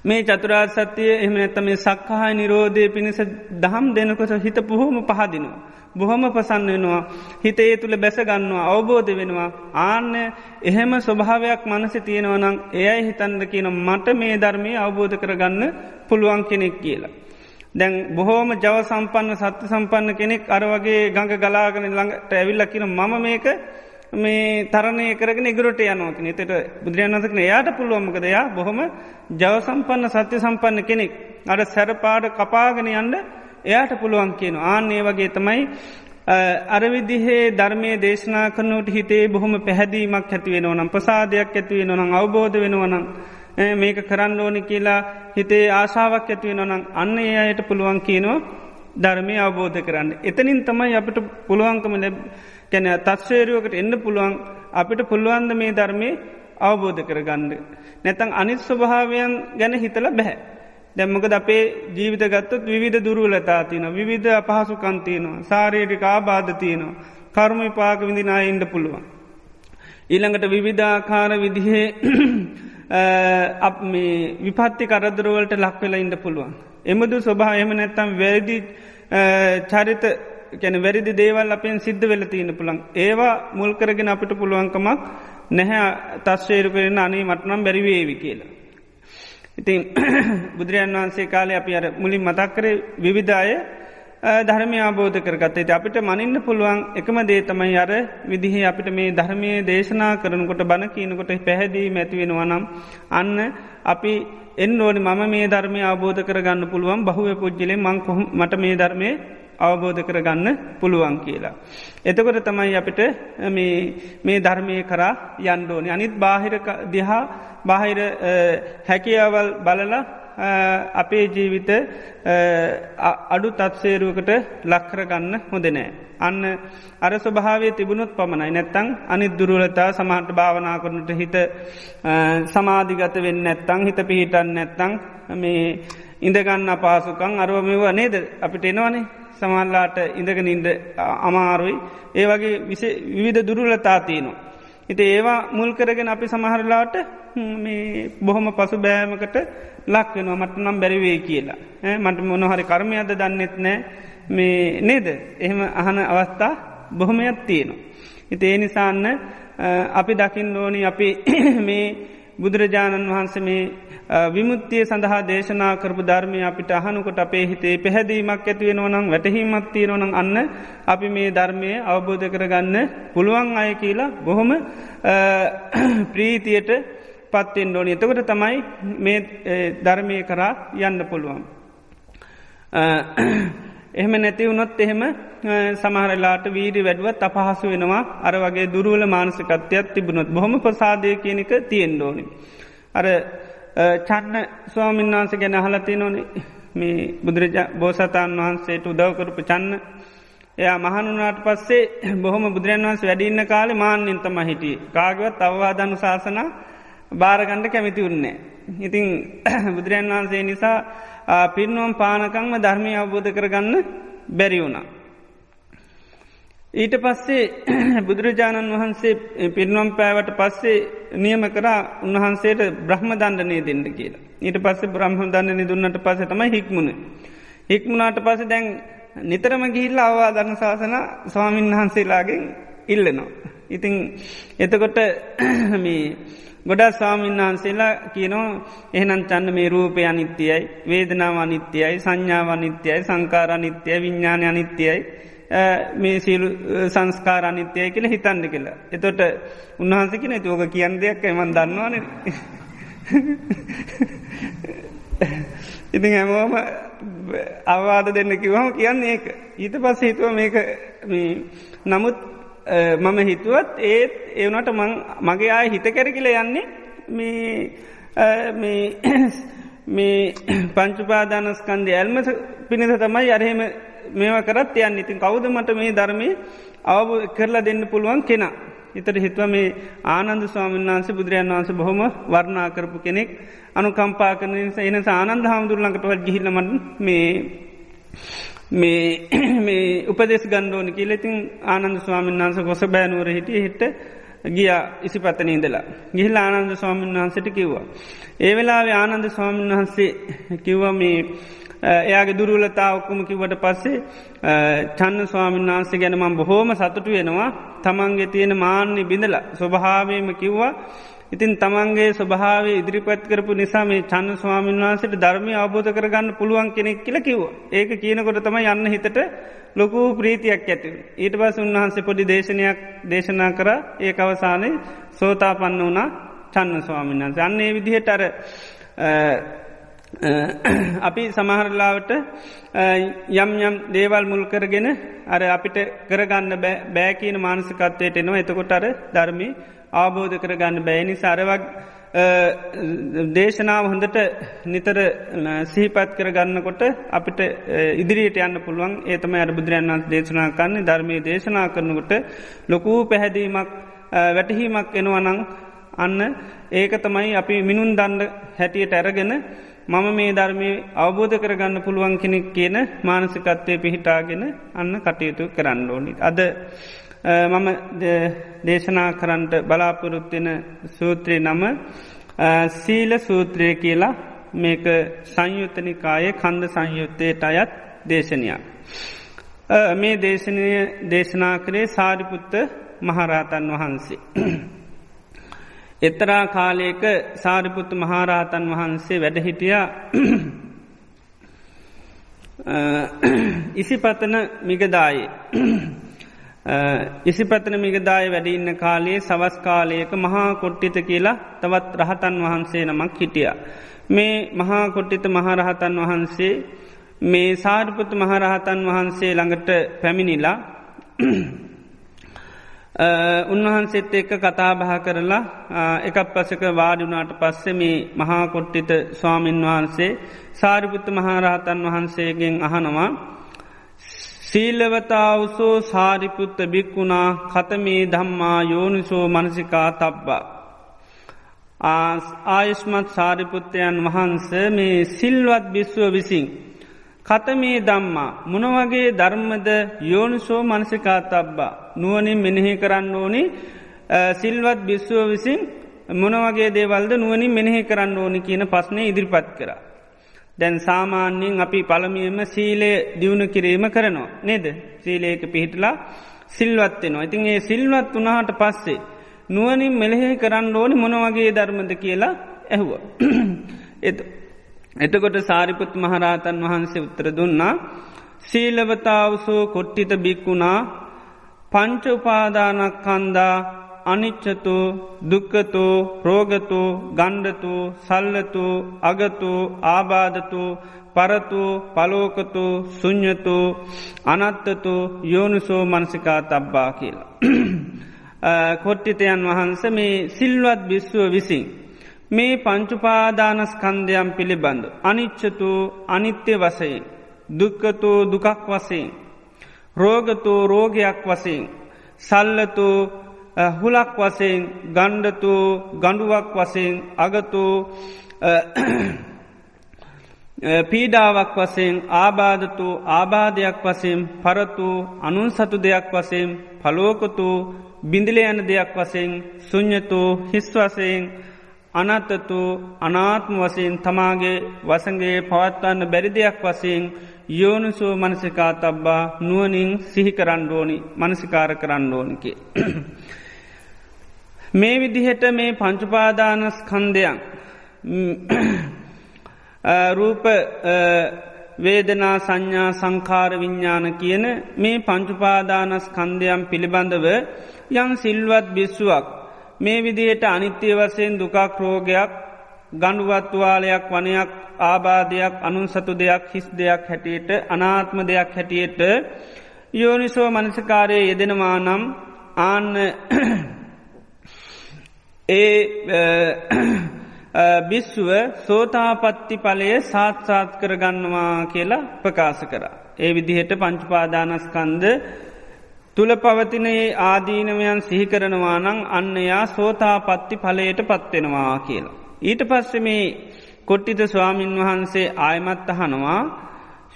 මේ චතුරාර්ය සත්‍යය එහෙම නැත්නම් මේ සක්කාය නිරෝධය පිණිස දහම් දෙනකොට හිත බොහොම පහදිනවා. බොහොම ප්‍රසන්න වෙනවා. හිත ඒ තුල බැස ගන්නවා, අවබෝධ වෙනවා. ආන්න එහෙම ස්වභාවයක් මනසේ තියෙනවා නම් එයයි හිතන්න කියන මට මේ ධර්මයේ අවබෝධ කරගන්න පුළුවන් කෙනෙක් කියලා. දැන් බොහෝම ජව සම්පන්න සත්‍ය සම්පන්න කෙනෙක් අර වගේ ගඟ ගලාගෙන ළඟට ඇවිල්ලා කියන මම මේක මේ තරණය කරගෙන ඉගුරට යනවා කියන. එතට බුදුරජාණන් වහන්සේ කියන එයාට පුළුවන් මොකද එයා බොහොම ජව සම්පන්න සත්‍ය සම්පන්න කෙනෙක්. අර සැරපාඩ කපාගෙන යන්න එයාට පුළුවන් කියනවා. ආන්න ඒ වගේ තමයි අර විදිහේ ධර්මයේ දේශනා කරනකොට හිතේ බොහොම පැහැදීමක් ඇති වෙනවා නම් ප්‍රසාදයක් ඇති වෙනවා නම් අවබෝධ වෙනවා නම් මේක කරන්න ඕනි කියලා හිතේ ආශාවක් ඇති වෙනවා නම් අන්න ඒ අයට පුළුවන් කියනවා ධර්මය අවබෝධ කරන්න. එතනින් තමයි අපිට පුළුවන්කම කියන්නේ තත්ත්වයකට එන්න පුළුවන් අපිට පුළුවන් ද මේ ධර්මයේ අවබෝධ කරගන්න. නැත්නම් අනිත් ස්වභාවයන් ගැන හිතලා බෑ. දැන් මොකද අපේ ජීවිත ගත්තොත් විවිධ දුර්වලතා තියෙනවා, විවිධ අපහසුකම් තියෙනවා, ශාරීරික ආබාධ තියෙනවා, කර්ම විපාක විඳින අය ඉන්න පුළුවන්. ඊළඟට විවිධාකාර විදිහේ මේ විපත්ති කරදර වලට ලක් වෙලා ඉන්න පුළුවන්. එමුදු ස්වභාවය එහෙම නැත්නම් වැරදි චරිත කියන්නේ වැරදි දේවල් අපෙන් සිද්ධ වෙලා තියෙන පුළුවන්. ඒවා මුල් කරගෙන අපිට පුළුවන්කමක් නැහැ තස්වීරු කරන අනේ මට නම් බැරි වේවි කියලා. ඉතින් බුදුරජාණන් වහන්සේ කාලේ අපි අර මුලින් මතක් කරේ විවිධ අය ධර්මය අවබෝධ කරගත්තා. ඉතින් අපිට මනින්න පුළුවන් එකම දේ තමයි අර විදිහේ අපිට මේ ධර්මයේ දේශනා කරනකොට බණ කියනකොට පැහැදීම ඇති වෙනවා නම් අන්න අපි එන්න ඕනේ මම මේ ධර්මය අවබෝධ කරගන්න පුළුවන් බහුවේ පුජ්‍යලෙන් මට මේ ධර්මයේ අවබෝධ කරගන්න පුළුවන් කියලා. එතකොට තමයි අපිට මේ ධර්මයේ කරා යන්න ඕනේ. අනිත් බාහිර දිහා බාහිර හැකියාවල් බලලා අපේ ජීවිත අඩු තත්සේරුවකට ලක් කරගන්න හොඳ නෑ. අන්න අර ස්වභාවය තිබුණොත් පමණයි. නැත්තම් අනිත් දුර්වලතා සමහරට භාවනා කරනට හිත සමාධිගත වෙන්නේ නැත්තම් හිත පිහිටන්නේ නැත්තම් මේ ඉඳ ගන්න අපහසුකම් අරව මෙව නේද අපිට එනවනේ. සමහරලාට ඉඳගෙන ඉන්න අමාරුයි. ඒ වගේ විවිධ දුර්වලතා තියෙනවා. ඉතින් ඒවා මුල් කරගෙන අපි සමහරලාට මේ බොහොම පසුබෑමකට ලක් වෙනවා මට නම් බැරි වෙයි කියලා. මට මොන හරි කර්මයක්ද දන්නෙත් නැහැ. මේ නේද? එහෙම අහන අවස්ථා බොහොමයක් තියෙනවා. ඉතින් ඒ නිසාන්න අපි දකින්න ඕනි අපි මේ බුදුරජාණන් වහන්සේ මේ විමුක්තිය සඳහා දේශනා කරපු ධර්මය අපිට අහනකොට අපේ හිතේ පැහැදීමක් ඇති වෙනවා නම් වැටහීමක් තියෙනවා නම් අන්න අපි මේ ධර්මයේ අවබෝධ කරගන්න පුළුවන් අය කියලා බොහොම ප්‍රීතියට පත් වෙන්න ඕනේ. එතකොට තමයි මේ ධර්මයේ කරා යන්න පුළුවන්. එහෙම නැති වුණොත් එහෙම සමහර වෙලාවට වීර්ය වැඩුවත් අපහසු වෙනවා. අර වගේ දුර්වල මානසිකත්වයක් තිබුණොත් බොහොම ප්‍රසාදයේ කියන එක තියෙන්න ඕනේ. අර චන්න ස්වාමීන් වහන්සේ ගැන අහලා තියෙනෝනේ මේ බෝසතාණන් වහන්සේට උදව් කරපු චන්න. එයා මහණ වුණාට පස්සේ බොහොම බුදුරජාණන් වහන්සේ වැඩ ඉන්න කාලේ මාන්නෙන් තමයි හිටියේ. කාගේවත් අවවාද අනුශාසනා බාර ගන්න කැමති වුණේ නැහැ. ඉතින් බුදුරජාණන් වහන්සේ නිසා පිරිනුවම් පානකම්ම ධර්මය අවබෝධ කරගන්න බැරි වුණා. ඊට පස්සේ බුදුරජාණන් වහන්සේ පිරිනුවම් පෑවට පස්සේ නියම කරා උන්වහන්සේට බ්‍රහ්ම දණ්ඩනය දෙන්න කියලා. ඊට පස්සේ බ්‍රහ්ම දණ්ඩනය දුන්නට පස්සේ තමයි හික්මුනේ. හික්මුණාට පස්සේ දැන් නිතරම ගිහිල්ලා අවවාද අනුශාසනා ස්වාමීන් වහන්සේලාගෙන් ඉල්ලනවා. ඉතින් එතකොට මේ ගොඩක් ස්වාමීන් වහන්සේලා කියනවා එහෙනම් චන්න මේ රූපය අනිත්‍යයි, වේදනාව අනිත්‍යයි, සංඥාව අනිත්‍යයි, සංකාර අනිත්‍යයි, විඥානය අනිත්‍යයි, මේ සියලු සංස්කාර අනිත්‍යයි කියලා හිතන්න කියලා. එතකොට උන්වහන්සේ කියන ඒක ඔක කියන දෙයක් මම දන්නවනේ. ඉතින් හැමෝම අවවාද දෙන්න කිව්වම කියන්නේ ඒක. ඊට පස්සේ හිතුවා මේක මේ නමුත් මම හිතුවත් ඒ වුණාට මගේ ආයේ හිත කැරකිලා යන්නේ මේ පංච උපාදානස්කන්ධය ඇල්ම පිණිස තමයි අර එහෙම මේවා කරත් යන්නේ. ඉතින් කවුද මට මේ ධර්මයේ අවබෝධ කරලා දෙන්න පුළුවන් කෙනා? හිතට හිතුව මේ ආනන්ද ස්වාමීන් වහන්සේ බුදුරජාණන් වහන්සේ බොහොම වර්ණනා කරපු කෙනෙක් අනුකම්පා කරන නිසා එනස ආනන්ද හාමුදුරුවෝ ළඟට ගිහිල්ලා මම මේ උපදේශ ගන්න ඕනේ කියලා ඉතින් ආනන්ද ස්වාමීන් වහන්සේ කොසබෑ නුවර හිටියේ හිට ගියා ඉසිපතනේ ඉඳලා ගිහිල්ලා ආනන්ද ස්වාමීන් වහන්සේට කිව්වා ඒ වෙලාවේ ආනන්ද ස්වාමීන් වහන්සේ කිව්වා මේ එයාගේ දුර්වලතාව ඔක්කොම කිව්වට පස්සේ චන්න ස්වාමීන් වහන්සේ ගැන මම බොහොම සතුටු වෙනවා තමන්ගේ තියෙන මාන්නේ බිඳලා ස්වභාවයෙන්ම කිව්වා ඉතින් තමන්ගේ ස්වභාවය ඉදිරිපත් කරපු නිසා මේ චන්න ස්වාමීන් වහන්සේට ධර්මය අවබෝධ කරගන්න පුළුවන් කෙනෙක් කියලා කිව්වා ඒක කියනකොට තමයි යන්න හිතට ලොකු ප්‍රීතියක් ඇති වුණේ ඊට පස්සේ උන්වහන්සේ පොඩි දේශනයක් දේශනා කරා ඒක අවසානයේ සෝතාපන්න වුණා චන්න ස්වාමීන් වහන්සේ අන්න ඒ විදිහට අර අපි සමහරලාවට යම් යම් දේවල් මුල් කරගෙන අර අපිට කරගන්න බෑ කියන මානසිකත්වයට එනවා එතකොට අර ධර්මී අවබෝධ කරගන්න බෑ නිසා අරවක් දේශනාව හොඳට නිතර සිහිපත් කරගන්නකොට අපිට ඉදිරියට යන්න පුළුවන් ඒ තමයි අර බුදුරජාණන් වහන්සේ දේශනා කරන්නේ ධර්මයේ දේශනා කරනකොට ලොකු පැහැදීමක් වැටහීමක් එනවා නම් අන්න ඒක තමයි අපි මිනුම් දණ්ඩ හැටියට අරගෙන මම මේ ධර්මය අවබෝධ කරගන්න පුළුවන් කෙනෙක් කියන මානසිකත්වය පිහිටාගෙන අන්න කටයුතු කරන්න ඕනි. අද මම දේශනා කරන්නට බලාපොරොත්වෙන සූත්‍රය නම සීල සූත්‍රය කියලා මේක සංයුත්තනිකායේ කන්ද සංයුත්තයට අයත් දේශනයක්. මේ දේශනය දේශනා කරේ සාරිපුත්ත මහරහතන් වහන්සේ. එතරා කාලයක සාරිපුත්තු මහරහතන් වහන්සේ වැඩහිටියා ඉසිපතන මිගදායේ ඉසිපතන මිගදාය වැඩඉන්න කාලයේ සවස් කාලයක මහා කොට්ටිත කියලා තවත් රහතන් වහන්සේ නමක් හිටිය. මේ මහා කොට්ටිත මහරහතන් වහන්සේ මේ සාරිපුත්තු මහරහතන් වහන්සේ ළඟට පැමිණිලා උන්වහන්සේත් එක්ක කතාබහ කරලා එකක් පසක වාඩිුනාට පස්සේ මේ මහා කොට්ටිත ස්වාමීන් වහන්සේ සාරිපුත්ත මහරහතන් වහන්සේගෙන් අහනවා සීලවතාවසෝ සාරිපුත්ත බික්කුණා කතමේ ධම්මා යෝනිසෝ මනසිකා තබ්බා ආයුෂ්මත් සාරිපුත්තයන් වහන්ස මේ සිල්වත් බිස්ව විසින් කතමේ දම්මා මොනවගේ ධර්මද යෝනිසෝ මනසිකා තබ්බා නුවනින් මෙනෙහි කරන්න ඕනි සිල්වත් බිස්ව විසින් මොනවගේ දේවල්ද නුවනින් මෙනෙහි කරන්න ඕනි කියන ප්‍රශ්නය ඉදිරිපත් කරා. දැන් සාමාන්‍යයෙන් අපි පළමුවෙන්ම සීලය දියුණු කිරීම කරනවා නේද? සීලයක පිහිටලා සිල්වත් වෙනවා. ඉතින් ඒ සිල්වත් වුණාට පස්සේ නුවණින් මෙනෙහි කරන්න ඕනේ මොන වගේ ධර්මද කියලා ඇහුවා. එතකොට සාරිපුත් මහරහතන් වහන්සේ උත්තර දුන්නා සීලවතාවසෝ කොට්ටිත බික්කුණා පංච උපාදානස්කන්ධා අනිච්චතෝ දුක්ඛතෝ රෝගතෝ ගණ්ඩතෝ සල්ලතෝ අගතෝ ආබාධතෝ පරතෝ පලෝකතෝ ශුඤ්ඤතෝ අනත්තතෝ යෝනිසෝ මනසිකා තබ්බා කියලා. කොට්ටිතයන් වහන්සේ මේ සිල්වත් බිස්සුව විසින් මේ පංච උපාදානස්කන්ධයන් පිළිබඳ අනිච්චතෝ අනිත්‍ය වශයෙන් දුක්ඛතෝ දුකක් වශයෙන් රෝගතෝ රෝගයක් වශයෙන් සල්ලතෝ හුලක් වශයෙන් ගණ්ඩතෝ ගණ්ඩුවක් වශයෙන් අගතෝ පීඩාවක් වශයෙන් ආබාධතෝ ආබාධයක් වශයෙන් පරතු අනුන් සතු දෙයක් වශයෙන් පලෝකතෝ බිඳිල යන දෙයක් වශයෙන් ශුඤ්ඤතෝ හිස් වශයෙන් අනත්තතු අනාත්ම වශයෙන් තමාගේ වසඟේ පවත්වන්න බැරි දෙයක් වශයෙන් යෝනිසෝ මනසිකා තබ්බා නුවණින් සිහි කරන්න ඕනි මනසිකාර කරන්න ඕනි කි. මේ විදිහට මේ පංච උපාදානස්කන්ධයන් රූප වේදනා සංඥා සංඛාර විඥාන කියන මේ පංච උපාදානස්කන්ධයන් පිළිබඳව යම් සිල්වත් බිස්සුවක් මේ විදිහට අනිත්‍ය වශයෙන් දුකක් රෝගයක් ගණුවත්වාලයක් වනයක් ආබාධයක් අනුන්සතු දෙයක් හිස් දෙයක් හැටියට අනාත්ම දෙයක් හැටියට යෝනිසෝ මනසිකාරයේ යෙදෙනවා නම් ආන්න ඒ බිස්සුව සෝතාපට්ටි ඵලය සාක්ෂාත් කරගන්නවා කියලා ප්‍රකාශ කරා. ඒ විදිහට පංච උපාදානස්කන්ධ තුළ පවතිනේ ආදීනවයන් සිහිකරනවා නං අන්නයා සෝතාපත්ති ඵලයට පත්වෙනවා කියලා. ඊට පස්සේ මේ කොට්ටිත ස්වාමින් වහන්සේ ආයමත් අහනවා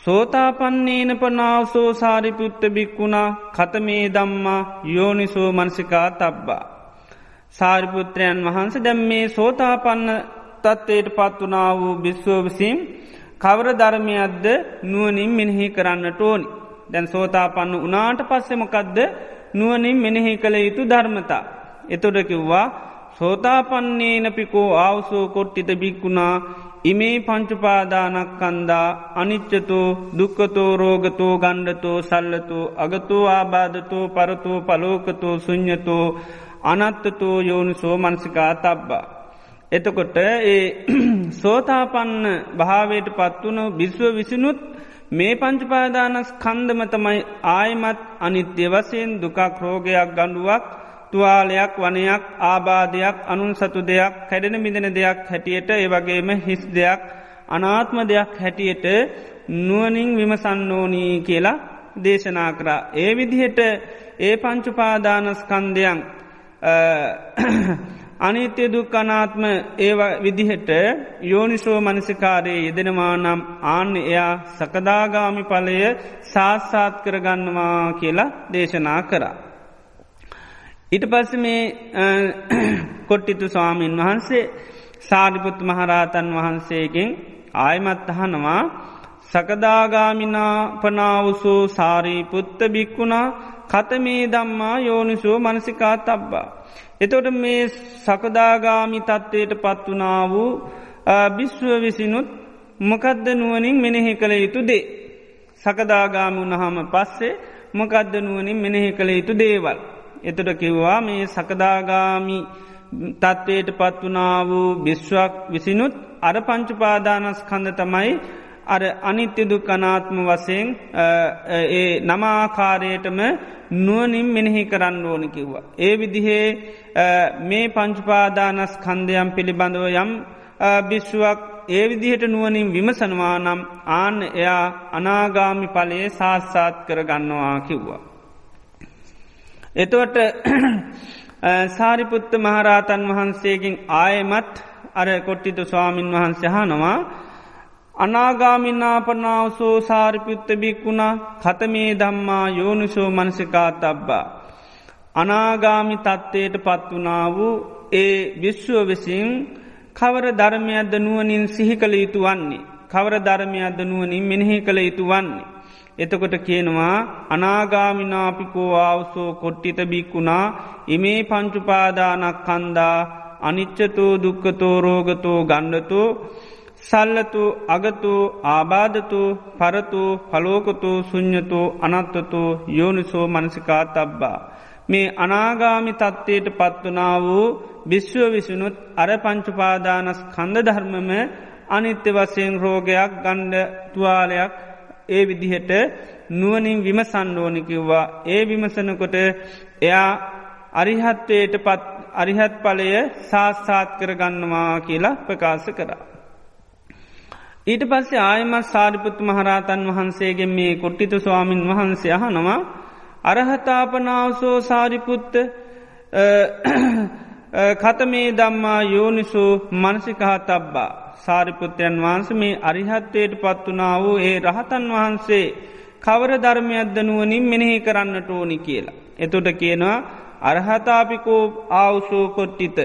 සෝතාපන්නේන පනාවසෝ සාරිපුත්ත බික්කුණා කතමේ දම්මා යෝනිසෝ මනසිකා තබ්බා. සාරිපුත්‍රයන් වහන්සේ දැම් මේ සෝතාපන්න තත්වයට පත්වනා වූ භික්ෂුව විසින් කවර ධර්මයක්ද නුවණින් මෙනෙහි කරන්නට ඕනි. දැන් සෝතාපන්න වුණාට පස්සේ මොකද්ද නුවණින් මෙනෙහි කළ යුතු ධර්මතා. එතකොට කිව්වා සෝතාපන්නේනපිකෝ ආවසෝ කොට්ටිත බික්කුණා ඉමේ පංච උපාදානස්කන්ධා අනිච්චතෝ දුක්ඛතෝ රෝගතෝ ගණ්ඩතෝ සල්ලතෝ අගතෝ ආබාධතෝ පරතෝ පලෝකතෝ ශුඤ්ඤතෝ අනත්තතෝ යෝනිසෝ මනසිකා තබ්බා. එතකොට ඒ සෝතාපන්න භාවයට පත්වුණු භික්ෂුව විසිනුත් මේ පංච උපාදානස්කන්ධම තමයි ආයමත් අනිත්‍ය වශයෙන් දුකක් රෝගයක් ගඬුවක් තුවාලයක් වනයක් ආබාධයක් අනුන් සතු දෙයක් කැඩෙන බිඳෙන දෙයක් හැටියට ඒ වගේම හිස් දෙයක් අනාත්ම දෙයක් හැටියට නුවණින් විමසන්න ඕනී කියලා දේශනා කරා. ඒ විදිහට ඒ පංච උපාදානස්කන්ධයන් අනිත්‍ය දුක්ඛ අනාත්ම ඒ විදිහට යෝනිසෝ මනසිකාරයේ යෙදෙනවා නම් ආන්න එයා සකදාගාමි ඵලය සාක්ෂාත් කරගන්නවා කියලා දේශනා කරා. ඊට පස්සේ මේ කොට්ටිතු ස්වාමීන් වහන්සේ සාරිපුත්ත මහරහතන් වහන්සේගෙන් ආයමත් අහනවා සකදාගාමිනා පනාවසෝ සාරිපුත්ත බික්කුණා කතමේ ධම්මා යෝනිසෝ මනසිකා තබ්බා. එතකොට මේ සකදාගාමි තත්ත්වයට පත්වනා වූ භික්ෂුව විසිනුත් මොකද්ද නුවණින් මෙනෙහි කළ යුතු දේ. සකදාගාමි වුණාම පස්සේ මොකද්ද නුවණින් මෙනෙහි කළ යුතු දේවල්. එතකොට කිව්වා මේ සකදාගාමි තත්ත්වයට පත්වනා වූ භික්ෂුවක් විසිනුත් අර පංච උපාදානස්කන්ධ තමයි අර අනිත්‍ය දුක්ඛ අනාත්ම වශයෙන් ඒ නම ආකාරයටම නුවණින් මෙනෙහි කරන්න ඕන කිව්වා. ඒ විදිහේ මේ පංච උපාදානස්කන්ධයන් පිළිබඳව යම් භික්ෂුවක් ඒ විදිහට නුවණින් විමසනවා නම් ආන්න එයා අනාගාමි ඵලයේ සාක්ෂාත් කරගන්නවා කිව්වා. එතකොට සාරිපුත්ත මහරහතන් වහන්සේගෙන් ආයමත් අර කොට්ටිත ස්වාමින් වහන්සේ අහනවා අනාගාමිනාපනාවසෝ සාරිපුත්ත බික්කුණා කතමේ ධම්මා යෝනිසෝ මනසිකා තබ්බා. අනාගාමි තත්ත්වයට පත්වනා වූ ඒ භික්ෂුව විසින් කවර ධර්මයක්ද නුවණින් සිහි කළ යුතු වන්නේ. කවර ධර්මයක්ද නුවණින් මෙනෙහි කළ යුතු වන්නේ. එතකොට කියනවා අනාගාමිනාපිකෝ ආවසෝ කොට්ටිත බික්කුණා ඉමේ පංච උපාදානස්කන්ධා අනිච්චතෝ දුක්ඛතෝ රෝගතෝ ගණ්ඩතෝ සල්ලතෝ අගතෝ ආබාධතෝ පරතෝ පලෝකතෝ ශුඤ්ඤතෝ අනත්තතෝ යෝනිසෝ මනසිකා තබ්බා. මේ අනාගාමි තත්ත්වයට පත්වනා වූ භික්ෂුව විසිනුත් අර පංච උපාදානස්කන්ධ ධර්මම අනිත්‍ය වශයෙන් රෝගයක් ගණ්ඩ තුවාලයක් ඒ විදිහට නුවණින් විමසන්න ඕනි කිව්වා. ඒ විමසනකොට එයා අරිහත්ත්වයට පත් අරිහත් ඵලය සාක්ෂාත් කරගන්නවා කියලා ප්‍රකාශ කරා. ඊට පස්සේ ආයමත් සාරිපුත්ත මහරහතන් වහන්සේගෙන් මේ කොට්ටිත ස්වාමින් වහන්සේ අහනවා අරහතාපනාවසෝ සාරිපුත්ත කතමේ ධම්මා යෝනිසෝ මනසිකා තබ්බා. සාරිපුත්‍රයන් වහන්සේ මේ අරිහත්ත්වයට පත්වනා වූ ඒ රහතන් වහන්සේ කවර ධර්මයක්ද නුවණින් මෙනෙහි කරන්නට ඕනි කියලා. එතකොට කියනවා අරහතාපිකෝ ආවසෝ කොට්ටිත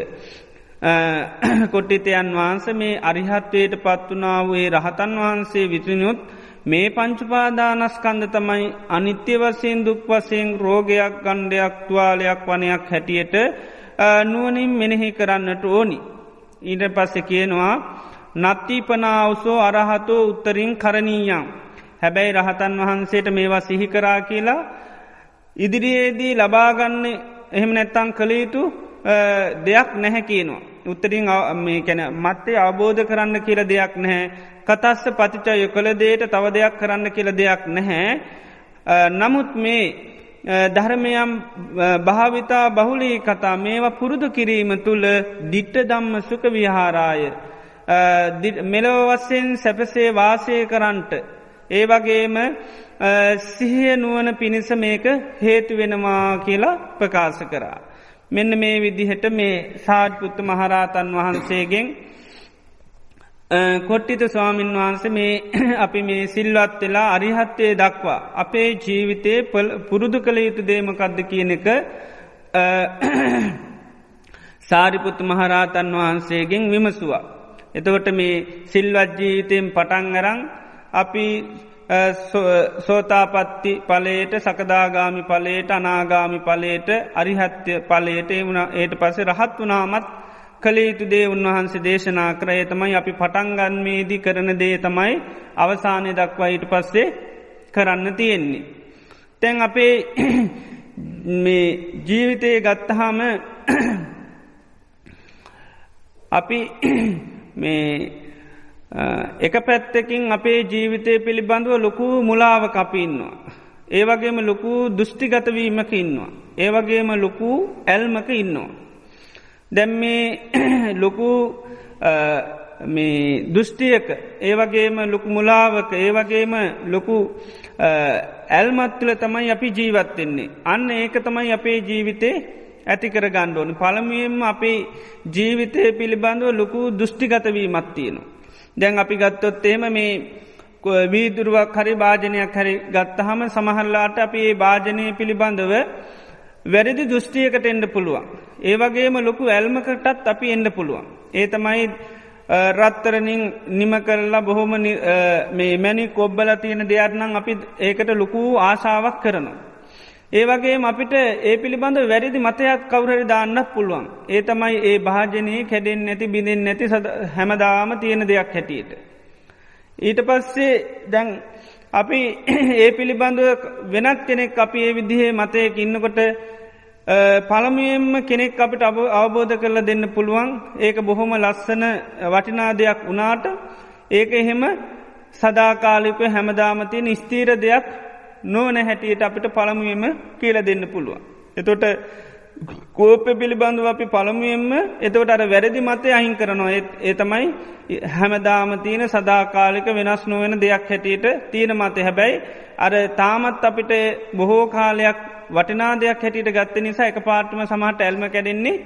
කොට්ටිතයන් වහන්සේ මේ අරිහත්ත්වයට පත්වනා වූ ඒ රහතන් වහන්සේ විසිනුත් මේ පංච උපාදානස්කන්ධ තමයි අනිත්‍ය වශයෙන් දුක් වශයෙන් රෝගයක් ගණ්ඩයක් තුවාලයක් වනයක් හැටියට නුවණින් මෙනෙහි කරන්නට ඕනි. ඊට පස්සේ කියනවා නත්තිපනාවසෝ අරහතෝ උත්තරින් කරණීයං. හැබැයි රහතන් වහන්සේට මේවා සිහි කරා කියලා ඉදිරියේදී ලබාගන්න එහෙම නැත්තම් කළ යුතු දෙයක් නැහැ කියනවා. උත්තරින් මේ කියන්නේ මත්තේ අවබෝධ කරන්න කියලා දෙයක් නැහැ. කතස්ස පටිච්චය කළ දෙයට තව දෙයක් කරන්න කියලා දෙයක් නැහැ. නමුත් මේ ධර්මයන් භාවිතා බහුලී කතා මේවා පුරුදු කිරීම තුළ ditta ධම්ම සුඛ විහාරාය මෙලොව වශයෙන් සැපසේ වාසය කරන්නට ඒ වගේම සිහිය නුවන පිණිස මේක හේතු වෙනවා කියලා ප්‍රකාශ කරා. මෙන්න මේ විදිහට මේ සාරිපුත්ත මහරහතන් වහන්සේගෙන් කොට්ටිත ස්වාමීන් වහන්සේ මේ අපි මේ සිල්වත් වෙලා අරිහත්වය දක්වා අපේ ජීවිතයේ පුරුදු කළ යුතු දේමකද්ද කියන එක සාරිපුත්ත මහරහතන් වහන්සේගෙන් විමසුවා. එතකොට මේ සිල්වත් ජීවිතයෙන් පටන් අරන් අපි සෝතාපට්ටි ඵලයට සකදාගාමි ඵලයට අනාගාමි ඵලයට අරිහත්ත්‍ය ඵලයට ඒට පස්සේ රහත් වුණාමත් කළ යුතු දේ උන්වහන්සේ දේශනා කරේ තමයි අපි පටන් ගන්නේදී කරන දේ තමයි අවසානය දක්වා ඊට පස්සේ කරන්න තියෙන්නේ. දැන් අපේ මේ ජීවිතේ ගත්තාම අපි මේ එක පැත්තකින් අපේ ජීවිතය පිළිබඳව ලොකු මුලාවක අපි ඉන්නවා. ඒ වගේම ලොකු දෘෂ්ටිගතවීමක ඉන්නවා. ඒ වගේම ලොකු ඇල්මක ඉන්නවා. දැන් මේ ලොකු මේ දෘෂ්ටියක ඒ වගේම ලොකු මුලාවක ඒ වගේම ලොකු ඇල්මත් තුළ තමයි අපි ජීවත් වෙන්නේ. අන්න ඒක තමයි අපේ ජීවිතේ ඇති කර ගන්න ඕනේ. පළමුවෙන්ම අපේ ජීවිතය පිළිබඳව ලොකු දෘෂ්ටිගතවීමක් තියෙනවා. දැන් අපි ගත්තොත් එහෙම මේ වීදුරුවක් හරි භාජනයක් හරි ගත්තහම සමහරලාට අපි ඒ භාජනය පිළිබඳව වැරදි දෘෂ්ටියකට එන්න පුළුවන්. ඒ වගේම ලොකු ඇල්මකටත් අපි එන්න පුළුවන්. ඒ තමයි රත්තරනින් නිම කරලා බොහොම මේ මැණික් කොබ්බලා තියෙන දෙයක් නම් අපි ඒකට ලොකු ආශාවක් කරනවා. ඒ වගේම අපිට ඒ පිළිබඳ වැරදි මතයක් කවුරු හරි දාන්නත් පුළුවන්. ඒ තමයි ඒ භාජනයේ කැඩෙන්නේ නැති බිඳෙන්නේ නැති හැමදාම තියෙන දෙයක් හැටියට. ඊට පස්සේ දැන් අපි ඒ පිළිබඳව වෙනත් කෙනෙක් අපි ඒ විදිහේ මතයක ඉන්නකොට පළමුවෙන්ම කෙනෙක් අපිට අවබෝධ කරලා දෙන්න පුළුවන්. ඒක බොහොම ලස්සන වටිනා දෙයක් වුණාට ඒක එහෙම සදාකාලිකව හැමදාම තියෙන ස්ථීර දෙයක් නොවන හැටියට අපිට පළමුවෙන්ම කියලා දෙන්න පුළුවන්. එතකොට කෝපය පිළිබඳව අපි පළමුවෙන්ම එතකොට අර වැරදි මතය අහිං කරනවා. ඒ තමයි හැමදාම තියෙන සදාකාලික වෙනස් නොවන දෙයක් හැටියට තියෙන මතය. හැබැයි අර තාමත් අපිට බොහෝ කාලයක් වටිනා දෙයක් හැටියට ගත්ත නිසා එකපාරටම සමහරට ඇල්ම කැඩෙන්නේ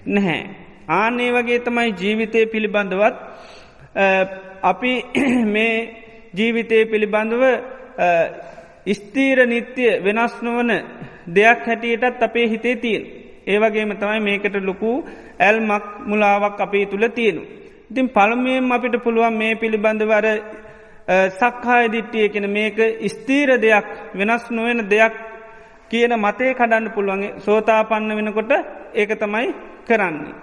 නැහැ. ආන්නේ වගේ තමයි ජීවිතය පිළිබඳවත් අපි මේ ජීවිතය පිළිබඳව ස්ථීර නිත්‍ය වෙනස් නොවන දෙයක් හැටියටත් අපේ හිතේ තියෙන. ඒ වගේම තමයි මේකට ලොකු ඇල්මක් මුලාවක් අපේ තුල තියෙනවා. ඉතින් පළමුවෙන්ම අපිට පුළුවන් මේ පිළිබඳව අර සක්කාය දිට්ඨිය කියන මේක ස්ථීර දෙයක් වෙනස් නොවන දෙයක් කියන මතේ කඩන්න පුළුවන්. සෝතාපන්න වෙනකොට ඒක තමයි කරන්නේ.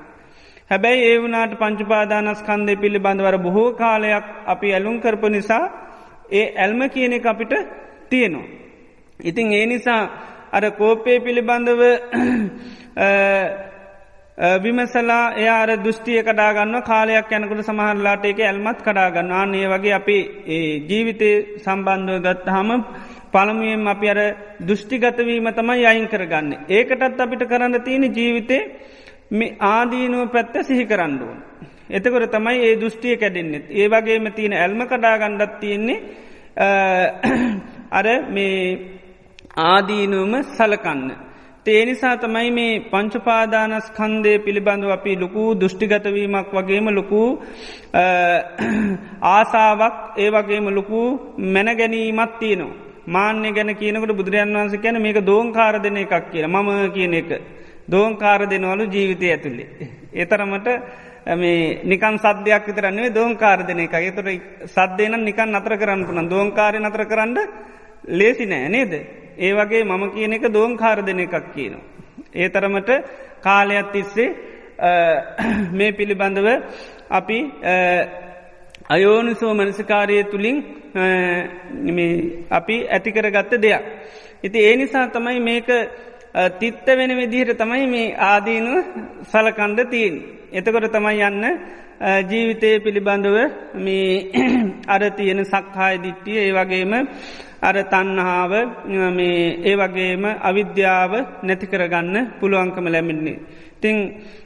හැබැයි ඒ වුණාට පංච උපාදානස්කන්ධය පිළිබඳව බොහෝ කාලයක් අපි ඇලුම් කරපු නිසා ඒ ඇල්ම කියන එක අපිට තියෙනවා. ඉතින් ඒ නිසා අර කෝපය පිළිබඳව විමසලා එයා අර දෘෂ්ටිය කඩාගන්න කාලයක් යනකොට සමහරලාට ඒක ඇල්මත් කඩාගන්න. ආන්නේ වගේ අපි ජීවිතේ සම්බන්ධව ගත්තාම පළමුවෙන් අපි අර දෘෂ්ටිගතවීම තමයි අයින් කරගන්නේ. ඒකටත් අපිට කරන්න තියෙන ජීවිතේ මේ ආදීනුව පැත්ත සිහි කරන්න ඕන. එතකොට තමයි ඒ දෘෂ්ටිය කැඩෙන්නේ. ඒ වගේම තියෙන ඇල්ම කඩාගන්නත් තියෙන්නේ අර මේ ආදීනුවම සලකන්න. ඒ නිසා තමයි මේ පංච උපාදානස්කන්ධය පිළිබඳව අපි ලොකු දෘෂ්ටිගතවීමක් වගේම ලොකු ආසාවක් ඒ වගේම ලොකු මැනගැනීමක් තියෙනවා. මාන්‍ය ගැන කියනකොට බුදුරජාණන් වහන්සේ කියන්නේ මේක දෝංකාර දෙන එකක් කියලා. මම කියන එක දෝංකාර දෙනවලු ජීවිතය ඇතුලේ. ඒ තරමට මේ නිකන් සද්දයක් විතර නෙවෙයි දෝංකාර දෙන එක. ඒතර සද්දේ නම් නිකන් නතර කරන්න පුළුවන්. දෝංකාරය නතර කරන්න ලේසි නෑ නේද? ඒ වගේ මම කියන එක දෝංකාර දෙන එකක් කියනවා. ඒ තරමට කාලයක් තිස්සේ මේ පිළිබඳව අපි අයෝනිසෝ මනසිකාරය තුලින් අපි ඇති කරගත්ත දෙයක්. ඉතින් ඒ නිසා තමයි මේක තිත්ත වෙන විදිහට තමයි මේ ආදීනුව සලකන්න තියෙන්නේ. එතකොට තමයි යන්න ජීවිතය පිළිබඳව මේ අර තියෙන සක්කාය දිට්ඨිය ඒ වගේම අර තණ්හාව මේ ඒ වගේම අවිද්‍යාව නැති කරගන්න පුළුවන්කම ලැබෙන්නේ. තිං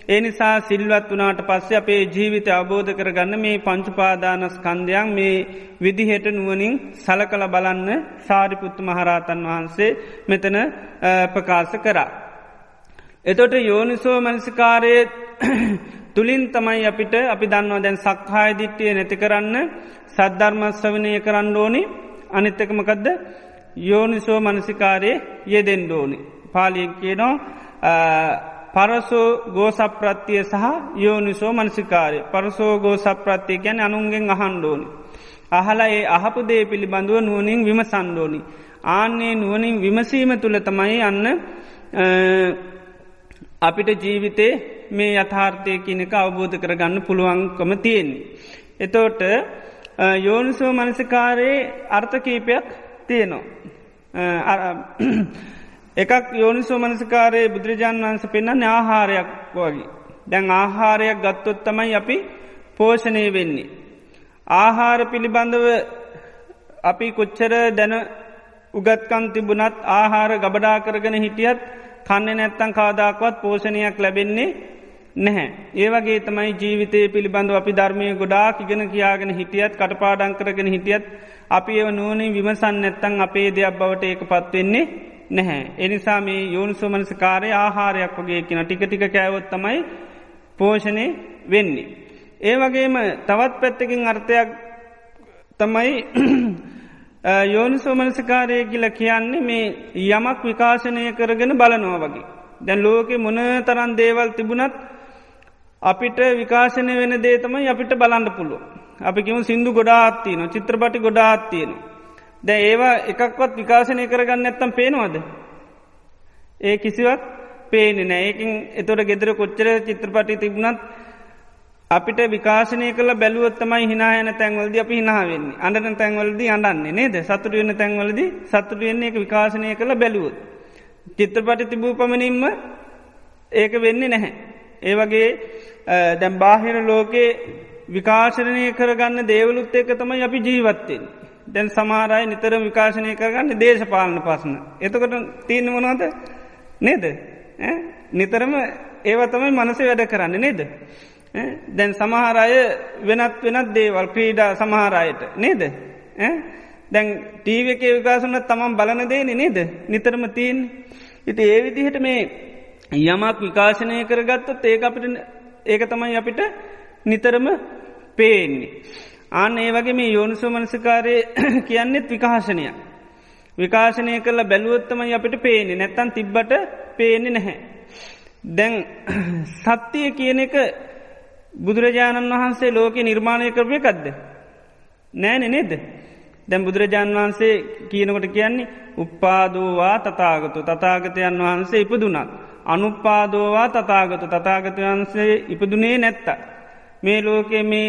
ඒ නිසා සිල්වත් වනාට පස්සේ අපේ ජීවිත අවබෝධ කරගන්න මේ පංචුපාදානස්කන්ධයන් මේ විදිහට නුවනින් සලකල බලන්න සාරිපුත්තු මහරහතන් වහන්සේ මෙතන ප්‍රකාශ කරා. එතොට යෝනිසෝ මනසිකාරයේ තුළින් තමයි අපිට අපි දන්නවා දැන් සක්හාය දිට්ටිය නැති කරන්න සද්ධර්මස්වනය කරන්න ඕනි අනිත්තකමකදද යෝනිසෝ මනසිකාරයේ යෙදෙන්ඩ ඕනි. පාලියෙන් කියනවා පරසෝ ගෝසප්‍රත්තිය සහ යෝනිසෝ මනසිකාරය පරසෝ ගෝසප්‍රත්තිය ගැන අනුන්ගෙන් අහන්ඩෝනි. අහලා ඒ අහපු දේ පිළිබඳුව නුවනින් විමසන්ඩෝනි. ආන්නේ නුවනින් විමසීම තුළ තමයි යන්න අපිට ජීවිතේ මේ යථාර්ථය කියනක අවබෝධ කරගන්න පුළුවන්කම තියෙන්නේ. එතෝට යෝනිසෝ මනසිකාරයේ අර්ථකීපයක් තියෙනවා. එකක් යෝනිසෝ මනසිකාරයේ බුදුරජාණන් වන්ස පෙන්න්න ආහාරයක් වගේ. දැන් ආහාරයක් ගත්තොත් තමයි අපි පෝෂණය වෙන්නේ. ආහාර පිළිබඳව අපි කොච්චර දැන උගත්කන් තිබුණත් ආහාර ගබඩා කරගෙන හිටියත් කන්න නැත්තන් කාදාක්වත් පෝෂණයක් ලැබෙන්නේ නැහැ. ඒවගේ තමයි ජීවිතය පිළිබඳව අපි ධර්මය ගොඩාක් ඉගෙන කියාගෙන හිටියත් කටපාඩං කරගෙන හිටියත් අපි ඒව නුවනින් විමසන් නැත්තන් අපේ දෙයක් බවට ඒක පත්වෙන්නේ නැහැ. එනිසා මේ යෝනිසෝමනසිකාරය ආහාරයක් වගේ කියන ටික ටික කෑවොත් තමයි පෝෂණය වෙන්නේ. ඒ වගේම තවත් පැත්තකින් අර්ථයක් තමයි යෝනිසෝමනසිකාරය කියල කියන්නේ මේ යමක් විකාශනය කරගෙන බලනවා වගේ. දැන් ලෝකෙ මොන තරන් දේවල් තිබුණත් අපිට විකාශනය වෙන දේතමයි අපිට බලන්න පුළුව. අපි කිවු සිින්දු ගොඩාත්තියන චිත්‍රපටි ගොඩාත්තියන. දැ ඒවා එකක්වත් විකාශනය කරගන්න ඇත්තම් පේනවාද. ඒ කිසිවක් පේනෙ නෑ ඒකින් එතොට ගෙදර කොච්චර චිත්‍රපටි තිබුණත් අපිට විකාශනය කළ බැලුවත්තමයි හිනායන තැන්වලද අපි හිනාවෙන්නේ අඩන තැන්වලද අඩන්නේ නේද සතුට වෙන තැන්වලද සතුට වෙන්නේ එක විකාශනය කළ බැලුවොත්. චිත්‍රපටි තිබූ පමණින්ම ඒක වෙන්නේ නැහැ. ඒවගේ දැම් බාහිර ලෝකයේ විකාශනය කරගන්න දේවලුත් ඒක තමයි අපි ජීවත්තෙන්. දැන් සමාරය නිතරම විකාශනය කරගන්න දේශපාලන පසන. එතකොට තියන මොනවද නේද. නිතරම ඒවතමයි මනස වැඩ කරන්න නේද. දැන් සමහරය වෙනත් දේවල් ක්‍රීඩා සමහරයට නේද. දැන් ටීව එක විකාශනත් තමන් බලන දේන නේද නිතරම තිීන් ඉති ඒ විදිහට මේ යමක් විකාශනය කරගත්තොත් ඒ අපිට ඒක තමයි අපිට නිතරම පේන්නේ. ආන ඒ වගේ මේ යෝනිසෝමනසිකාරය කියන්නෙත් විකාශනය. විකාශනය කරල බැලුවත්තමයි අපිට පේන්නේ නැත්තන් තිබ්බට පේන්නේ නැහැ. දැන් සත්‍යය කියන එක බුදුරජාණන් වහන්සේ ලෝක නිර්මාණය කරපය කක්ද. නෑන නේද. දැන් බුදුරජාණන් වහන්සේ කියනකොට කියන්නේ උප්පාදෝවා තතාගතු තතාගතයන් වහන්සේ ඉපදුනත්. අනුපාදෝවා තතාගතු තතාගතයන්සේ ඉපදුනේ නැත්ත. මේ ලෝකෙ මේ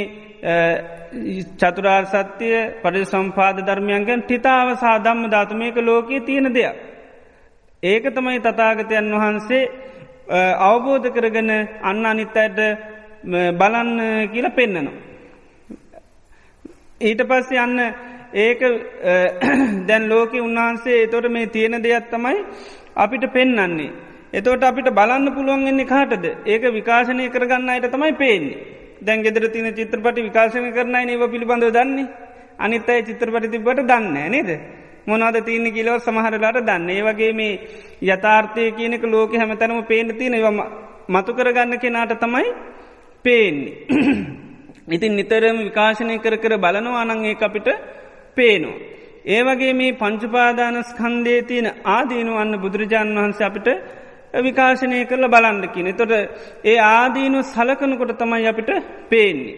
චතුරාර් සත්‍යය පරි සම්පාද ධර්මයන්ගෙන් ටිතාව සාධම්ම ධාතුමයක ලෝකයේ තියෙන දෙයක්. ඒක තමයි තතාගතයන් වහන්සේ අවබෝධ කරගෙන අන්න අනිත්තයට බලන්න කියල පෙන්නනවා. ඊට පස්සේ යන්න ඒක දැන් ලෝක උන්වහන්සේ එතොට මේ තියෙන දෙයක් තමයි අපිට පෙන්නන්නේ. එතෝට අපිට බලන්න පුළුවන්ගන්නේ කාටද ඒක විකාශනය කරගන්න අයට තමයි පේන්නේ. දැන් ගෙදර තින චිත්‍රපටි විකාශනය කරනයි ඒව පිළිබඳව දන්නේ අනිත් අයි චිත්‍රපටි තිබට දන්න නේද. මොනවද තියන්නේ කියලව සමහරලාට දන්න. ඒ වගේ මේ යථාර්ථය කියනක ලෝක හැමතැනම පේන තියෙන මතු කරගන්න කෙනාට තමයි පේන්නේ. ඉතින් නිතරම විකාශනය කර බලනවා අනං ඒ අපිට පේනවා. ඒ වගේ මේ පංචුපාදානස්කන්ධයේ තියෙන ආදීනු අන්න බුදුරජාණන් වහන්සේ අපිට විකාශනය කරල බලන්ඩකින. එතොට ඒ ආදීනු සලකනකොට තමයි අපිට පේන්නේ.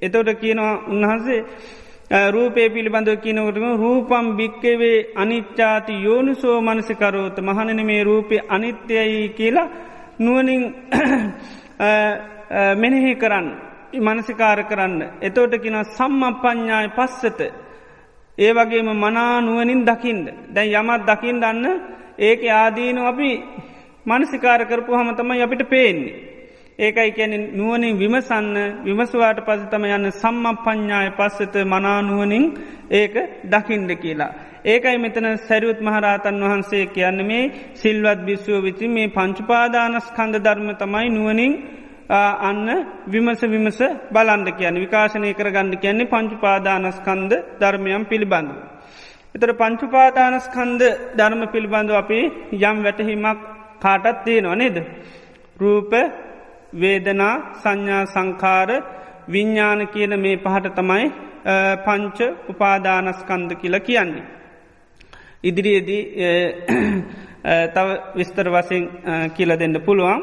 එතොට කියනවා උන්වහන්සේ රූපේ පිළිබඳව කියනකොටම රූපම් භික්කවේ අනිච්චාති යෝනිසෝ මනසිකරෝත මහණන මේ රූපය අනිත්‍යයි කියලා නුවනින් මෙනෙහි කරන්න මනසිකාර කරන්න. එතෝට කියෙන සම්මපඥ්ඥාය පස්සත ඒ වගේම මනානුවනින් දකිින්ද. දැන් යමත් දකිින් දන්න ඒක ආදීනු අපි මනසිකාර කරපු හමතමයි අපිට පේන්නේ. ඒකයි කියන නුවනින් විමසන්න විමසවාට පස තම යන්න සම්මපඥ්ඥාය පස්සත මනානුවනින් ඒක දකිින්ද කියලා. ඒකයි මෙතන සැරියුත් මහරහතන් වහන්සේ කියන්නේ මේ සිල්වත් භික්ෂුව විසින් මේ පංච උපාදානස්කන්ධ ධර්ම තමයි නුවණින් අන්න විමස බලන්න කියන්නේ විකාශනය කරගන්න කියන්නේ පංච උපාදානස්කන්ධ ධර්මයන් පිළිබඳව. ඒතර පංච උපාදානස්කන්ධ ධර්ම පිළිබඳව අපි යම් වැටහීමක් කාටත් තියෙනව නේද? රූප, වේදනා, සංඥා, සංඛාර, විඥාන කියන මේ පහට තමයි පංච උපාදානස්කන්ධ කියලා කියන්නේ. ඉදිරියේදී තව විස්තර වශයෙන් කියලා දෙන්න පුළුවන්.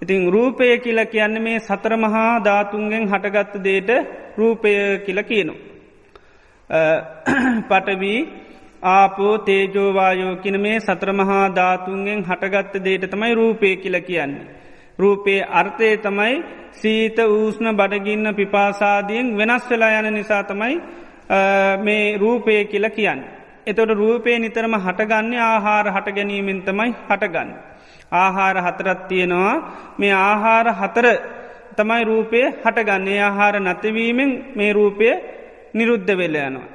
ඉතින් රූපය කියලා කියන්නේ මේ සතර මහා ධාතුන්ගෙන් හටගත් දෙයට රූපය කියලා කියනවා. පඨවි, ආපෝ, තේජෝ, වායෝ කියන මේ සතර මහා ධාතුන්ගෙන් හටගත් දෙයට තමයි රූපය කියලා කියන්නේ. රූපේ අර්ථය තමයි සීත, ඌෂ්ණ, බඩගින්න, පිපාසාදියෙන් වෙනස් වෙලා යන නිසා තමයි මේ රූපය කියලා කියන්නේ. එතකොට රූපේ නිතරම හටගන්නේ ආහාර හට ගැනීමෙන් තමයි හටගන්නේ. ආහාර හතරක් තියෙනවා. මේ ආහාර හතර තමයි රූපය හටගන්නේ. ආහාර නැතිවීමෙන් මේ රූපය නිරුද්ධ වෙලා යනවා.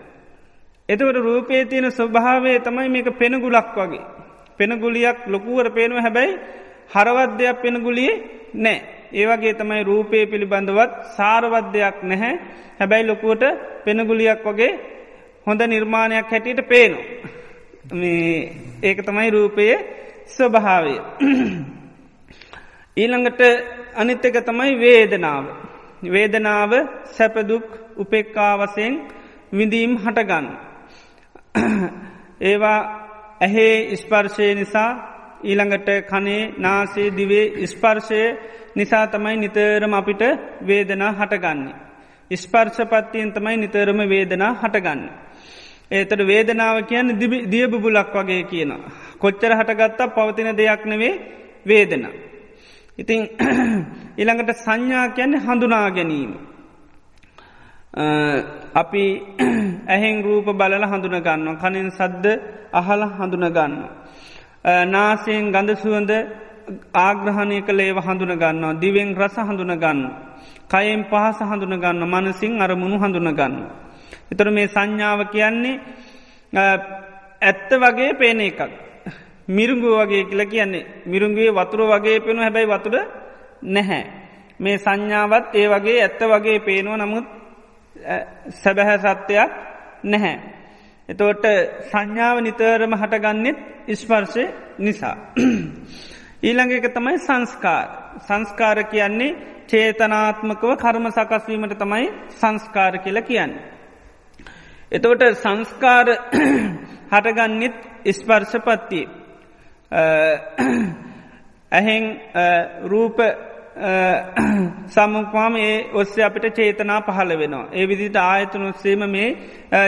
එතකොට රූපේ තියෙන ස්වභාවය තමයි මේක පෙනුගුලක් වගේ. පෙනුගුලියක් ලොකුවර පේනවා හැබැයි හරවත් දෙයක් පෙනුගුලියේ නැහැ. ඒ වගේ තමයි රූපේ පිළිබඳවත් සාරවත් දෙයක් නැහැ. හැබැයි ලොකුවට පෙනුගුලියක් වගේ හොඳ නිර්මාණයක් හැටියට පේනවා. මේ ඒක තමයි රූපයේ ස්වභාවය. ඊළඟට අනිත් එක තමයි වේදනාව. වේදනාව සැප දුක් උපේක්ඛා වශයෙන් විඳීම් හටගන්න. ඒවා ඇහි ස්පර්ශය නිසා ඊළඟට කනේ නාසයේ දිවේ ස්පර්ශය නිසා තමයි නිතරම අපිට වේදනා හටගන්නේ. ස්පර්ශපත්තියෙන් තමයි නිතරම වේදනා හටගන්නේ. ඒතර වේදනාව කියන්නේ දිය බුබුලක් වගේ කියනවා. කොච්චර හටගත්තා පවතින දෙයක් නෙවෙයි වේදනා. ඉතින් ඊළඟට සංඥා කියන්නේ හඳුනා ගැනීම. අපි ඇහෙන් රූප බලලා හඳුන ගන්නවා. කනෙන් ශබ්ද අහලා හඳුන ගන්නවා. නාසයෙන් ගඳ සුවඳ ආග්‍රහණය කළ ඒවා හඳුන ගන්නවා. දිවෙන් රස හඳුන ගන්නවා. කයෙන් පහස හඳුන ගන්නවා. මනසින් අරමුණු හඳුන ගන්නවා. ඒතර මේ සංඥාව කියන්නේ ඇත්ත වගේ පේන එකක්. මිරිඟුව වගේ කියලා කියන්නේ මිරිඟුවේ වතුර වගේ පේනවා හැබැයි වතුර නැහැ. මේ සංඥාවත් ඒ වගේ ඇත්ත වගේ පේනවා නමුත් සැබෑ සත්‍යයක් නැහැ. එතකොට සංඥාව නිතරම හටගන්නෙත් ස්පර්ශය නිසා. ඊළඟ එක තමයි සංස්කාර. සංස්කාර කියන්නේ චේතනාත්මකව කර්ම සකස් වීමට තමයි සංස්කාර කියලා කියන්නේ. එතකොට සංස්කාර හටගන්නෙත් ස්පර්ශපත්තිය. ඇහෙන් රූප සමුපාම ඒ ඔස්සේ අපිට චේතනා පහළ වෙනවා. ඒ විදිහට ආයතන ඔස්සේම මේ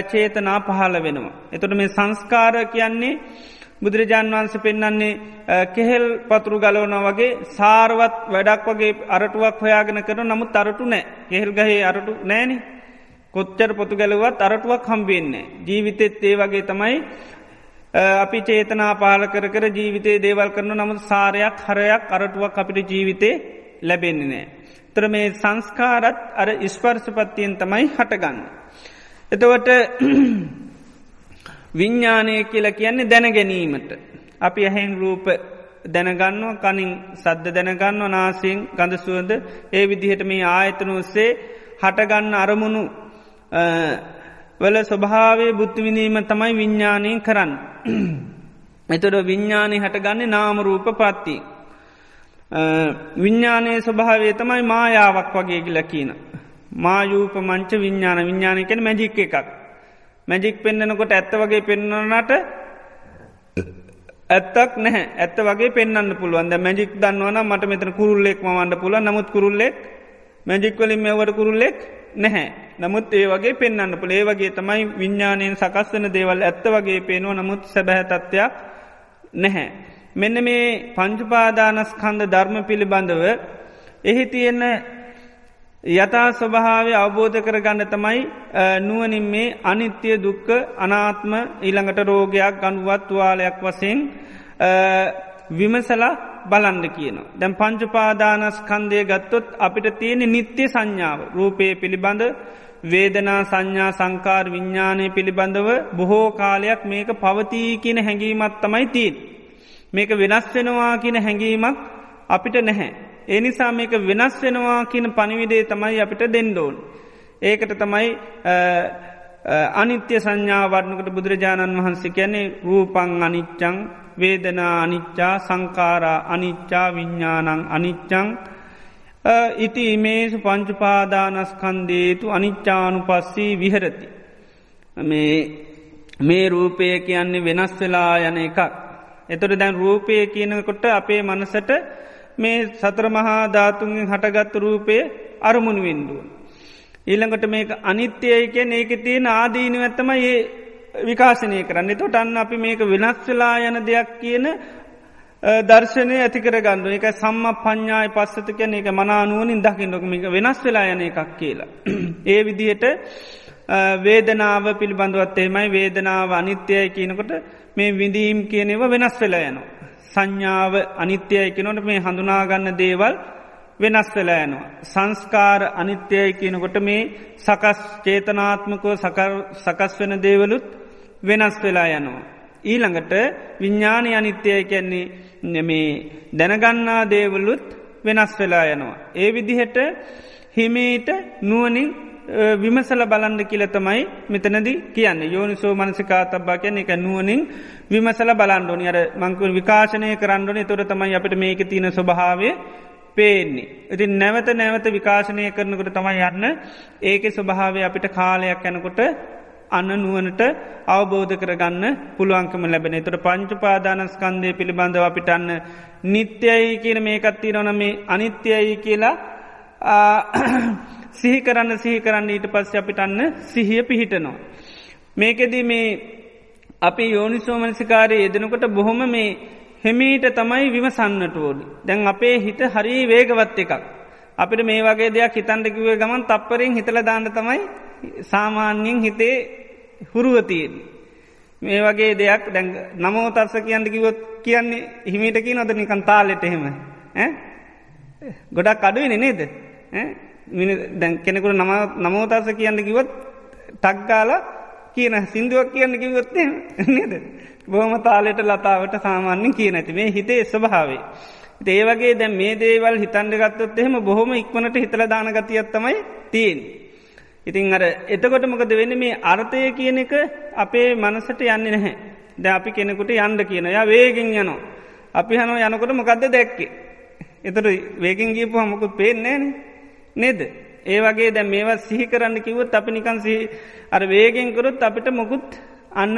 චේතනා පහළ වෙනවා. එතකොට මේ සංස්කාර කියන්නේ බුදුරජාන් වහන්සේ පෙන්වන්නේ කෙහෙල් පතුරු ගලවනවා වගේ සාරවත් වැඩක් වගේ අරටුවක් හොයාගෙන කරන නමුත් අරටු නැහැ. කෙහෙල් ගහේ අරටු නැහැනේ. කොච්චර පොතු ගැලුවත් අරටුවක් හම්බෙන්නේ නැහැ. ජීවිතෙත් ඒ වගේ තමයි අපි චේතනා පහල කර ජීවිතේ දේවල් කරන නමුත් සාරයක් හරයක් අරටුවක් අපිට ජීවිතේ ලැබෙන්නේ නැහැ. ඒතර මේ සංස්කාරත් අර ස්පර්ශපත්තියෙන් තමයි හටගන්නේ. එතකොට විඥානය කියලා කියන්නේ දැන ගැනීමට. අපි ඇහෙන් රූප දැනගන්නවා, කනින් ශබ්ද දැනගන්නවා, නාසයෙන් ගඳ සුවඳ ඒ විදිහට මේ ආයතන ඔස්සේ හටගන්න අරමුණු වල ස්වභාවයේ බුද්ධ විඳීම තමයි විඥානයෙන් කරන්නේ. එතකොට විඥානේ හටගන්නේ නාම රූප ප්‍රත්‍ය. විඥානයේ ස්වභාවය තමයි මායාවක් වගේ කියලා කියනවා. මායූප මංච විඥාන. විඥානය කියන්නේ මැජික් එකක්. මැජික් පෙන්නනකොට ඇත්ත වගේ පෙන්වනනට ඇත්තක් නැහැ. ඇත්ත වගේ පෙන්වන්න පුළුවන්. දැන් මැජික් දන්නවනම් මට මෙතන කුරුල්ලෙක් මවන්න පුළුවන්. නමුත් කුරුල්ලෙක් මැජික් වලින් මෙවට කුරුල්ලෙක් නැහැ. නමුත් ඒ වගේ පෙන්වන්න පුළුවන්. ඒ වගේ තමයි විඥාණයෙන් සකස් වෙන දේවල් ඇත්ත වගේ පේනවා. නමුත් සැබෑ තත්ත්වයක් නැහැ. මෙන්න මේ පංච උපාදානස්කන්ධ ධර්ම පිළිබඳව එහි තියෙන යථා ස්වභාවය අවබෝධ කරගන්න තමයි නුවණින් මේ අනිත්‍ය දුක්ඛ අනාත්ම ඊළඟට රෝගයක් ගනුවත් තුවාලයක් වශයෙන් විමසලා බලන්න කියනවා. දැන් පංච උපාදානස්කන්ධය ගත්තොත් අපිට තියෙන නිත්‍ය සංඥාව. රූපේ පිළිබඳ, වේදනා සංඥා සංකාර විඤ්ඥානය පිළිබඳව බොහෝ කාලයක් මේක පවතී කියන හැඟීමත් තමයි තිීන්. මේක වෙනස් වෙනවා කියන හැඟීමක් අපිට නැහැ. ඒ නිසා මේක වෙනස් වෙනවා කියන පනිවිඩේ තමයි අපිට දෙන්ඩෝන්. ඒකට තමයි අනිත්‍ය සංඥාවරණකට බුදුරජාණන් වහන්සේ කියන්නේ රූපං අනිච්චං වේදනා අනිච්චා සංකාරා අනිච්චා විඤ්ඥානං අනිච්චං ඉති මේසු පංචුපාදානස්කන්දේතු අනිච්චානු පස්සී විහරති. මේ රූපය කියන්නේ වෙනස් වෙලා යන එකක්. එතොට දැන් රූපය කියනකොට අපේ මනසට මේ සතර මහා ධාතුන්ගෙන් හටගත් රූපය අරමුණු වෙන්ඩුවන්. ඊළඟට මේක අනිත්‍යය කිය ඒක තියෙන ආදීනු ඇත්තම ඒ විකාශනය කරන්න. තොට අන්න අපි මේක වෙනස් වෙලා යන දෙයක් කියන දර්ශනය ඇතිකර ගණ්ඩු එක සම්ම පඤ්ඥාය පස්සත කියන එක මනානුවනින් දකින්නොකමික වෙනස් වෙලා යන එකක් කියලා. ඒ විදිහට වේදනාව පිළිබඳවත් එමයි වේදනාව අනිත්‍යය කියනකොට මේ විඳීම් කියනෙව වෙනස් වෙලා යනවා. සංඥාව අනිත්‍යය කියනොට මේ හඳුනාගන්න දේවල් වෙනස් වෙලා යනවා. සංස්කාර අනිත්‍යය කියනකොට මේ සකස් චේතනාත්මකව සකස් වෙන දේවලුත් වෙනස් වෙලා යනවා. ඊළඟට විඤ්ඥානය අනිත්‍යය කියන්නේ මේ දැනගන්නා දේවලුත් වෙනස් වෙලා යනවා. ඒ විදිහට හිමීට නුවනින් විමසල බලන්ඩ කියලතමයි මෙතනද කියන්න යෝනිසෝ මනසිකා තබ්බා කියන එක නුවනින් විමසල බලන්ඩෝනි අර මංකුල් විකාශනය කරන්නඩන තොර තමයි අපට මේක තියන ස්වභාවය පේන්නේ. ඉතින් නැවත නැවත විකාශනය කරනකට තමයි යන්න ඒක ස්වභාවය අපිට කාලයක් යැනකොට අන්න නුවනට අවබෝධ කරගන්න පුළුවන්කම ලැබෙන තොට පංචුපාදානස්කන්දය පිළිබඳව අපිටන්න නිත්‍යයි කියන මේකත්ති නොන මේ අනිත්‍යයි කියලා සිහි කරන්න ඊට පස්ස අපිටන්න සිහිය පිහිටනවා. මේකෙදී මේ අපි යෝනිසෝමනසිකාරය යෙදෙනකොට බොහොම මේ හෙමීට තමයි විමසන්නට ඕඩි. දැන් අපේ හිත හරි වේගවත් එකක්. අපිට මේ වගේ දෙයක් හිතන්ඩකිවේ ගමන් තප්පරෙන් හිතල දාන්න තමයි සාමාන්‍යයෙන් හිතේ හුරුවතියෙන්. මේ වගේ දෙයක් දැන් නමෝ තර්ස කියන්න කිවොත් කියන්නේ හිමිට කිය නොද නිකන් තාලෙට එහෙම. ගොඩක් අඩුවන නේද? දැන් කෙනෙකුට නමෝතර්ස කියන්න කිවොත් ටක්ගාල කියන සිින්දුවක් කියන්න කිවොත් නේද? බොහම තාලෙට ලතාවට සාමාන්‍යෙන් කිය නැති මේ හිතේ ස්වභාවේ. ඒ වගේ දැන් මේ දේවල් හිතන්ඩ ගත්තොත් එහෙම බොහොම ඉක්මනට හිතල දාන ගතියත්තමයි තියෙන්. ඉතින් අර එතකොට මොකද වෙන්න මේ අර්ථය කියන එක අපේ මනසට යන්නේ නැහැ. ද අපි කෙනෙකුට යන්ඩ කියන යා වේගෙන් යනවා. අපි හනෝ යනකොට මොකක්ද දැක්කේ. එතට වේගෙන් ගීපු හමකුත් පේෙන්නේ නේද? ඒ වගේ දැ මේවා සිහි කරන්න කිවත් අපි නිකන් අර වේගෙන්කරොත් අපිට මොකුත් අන්න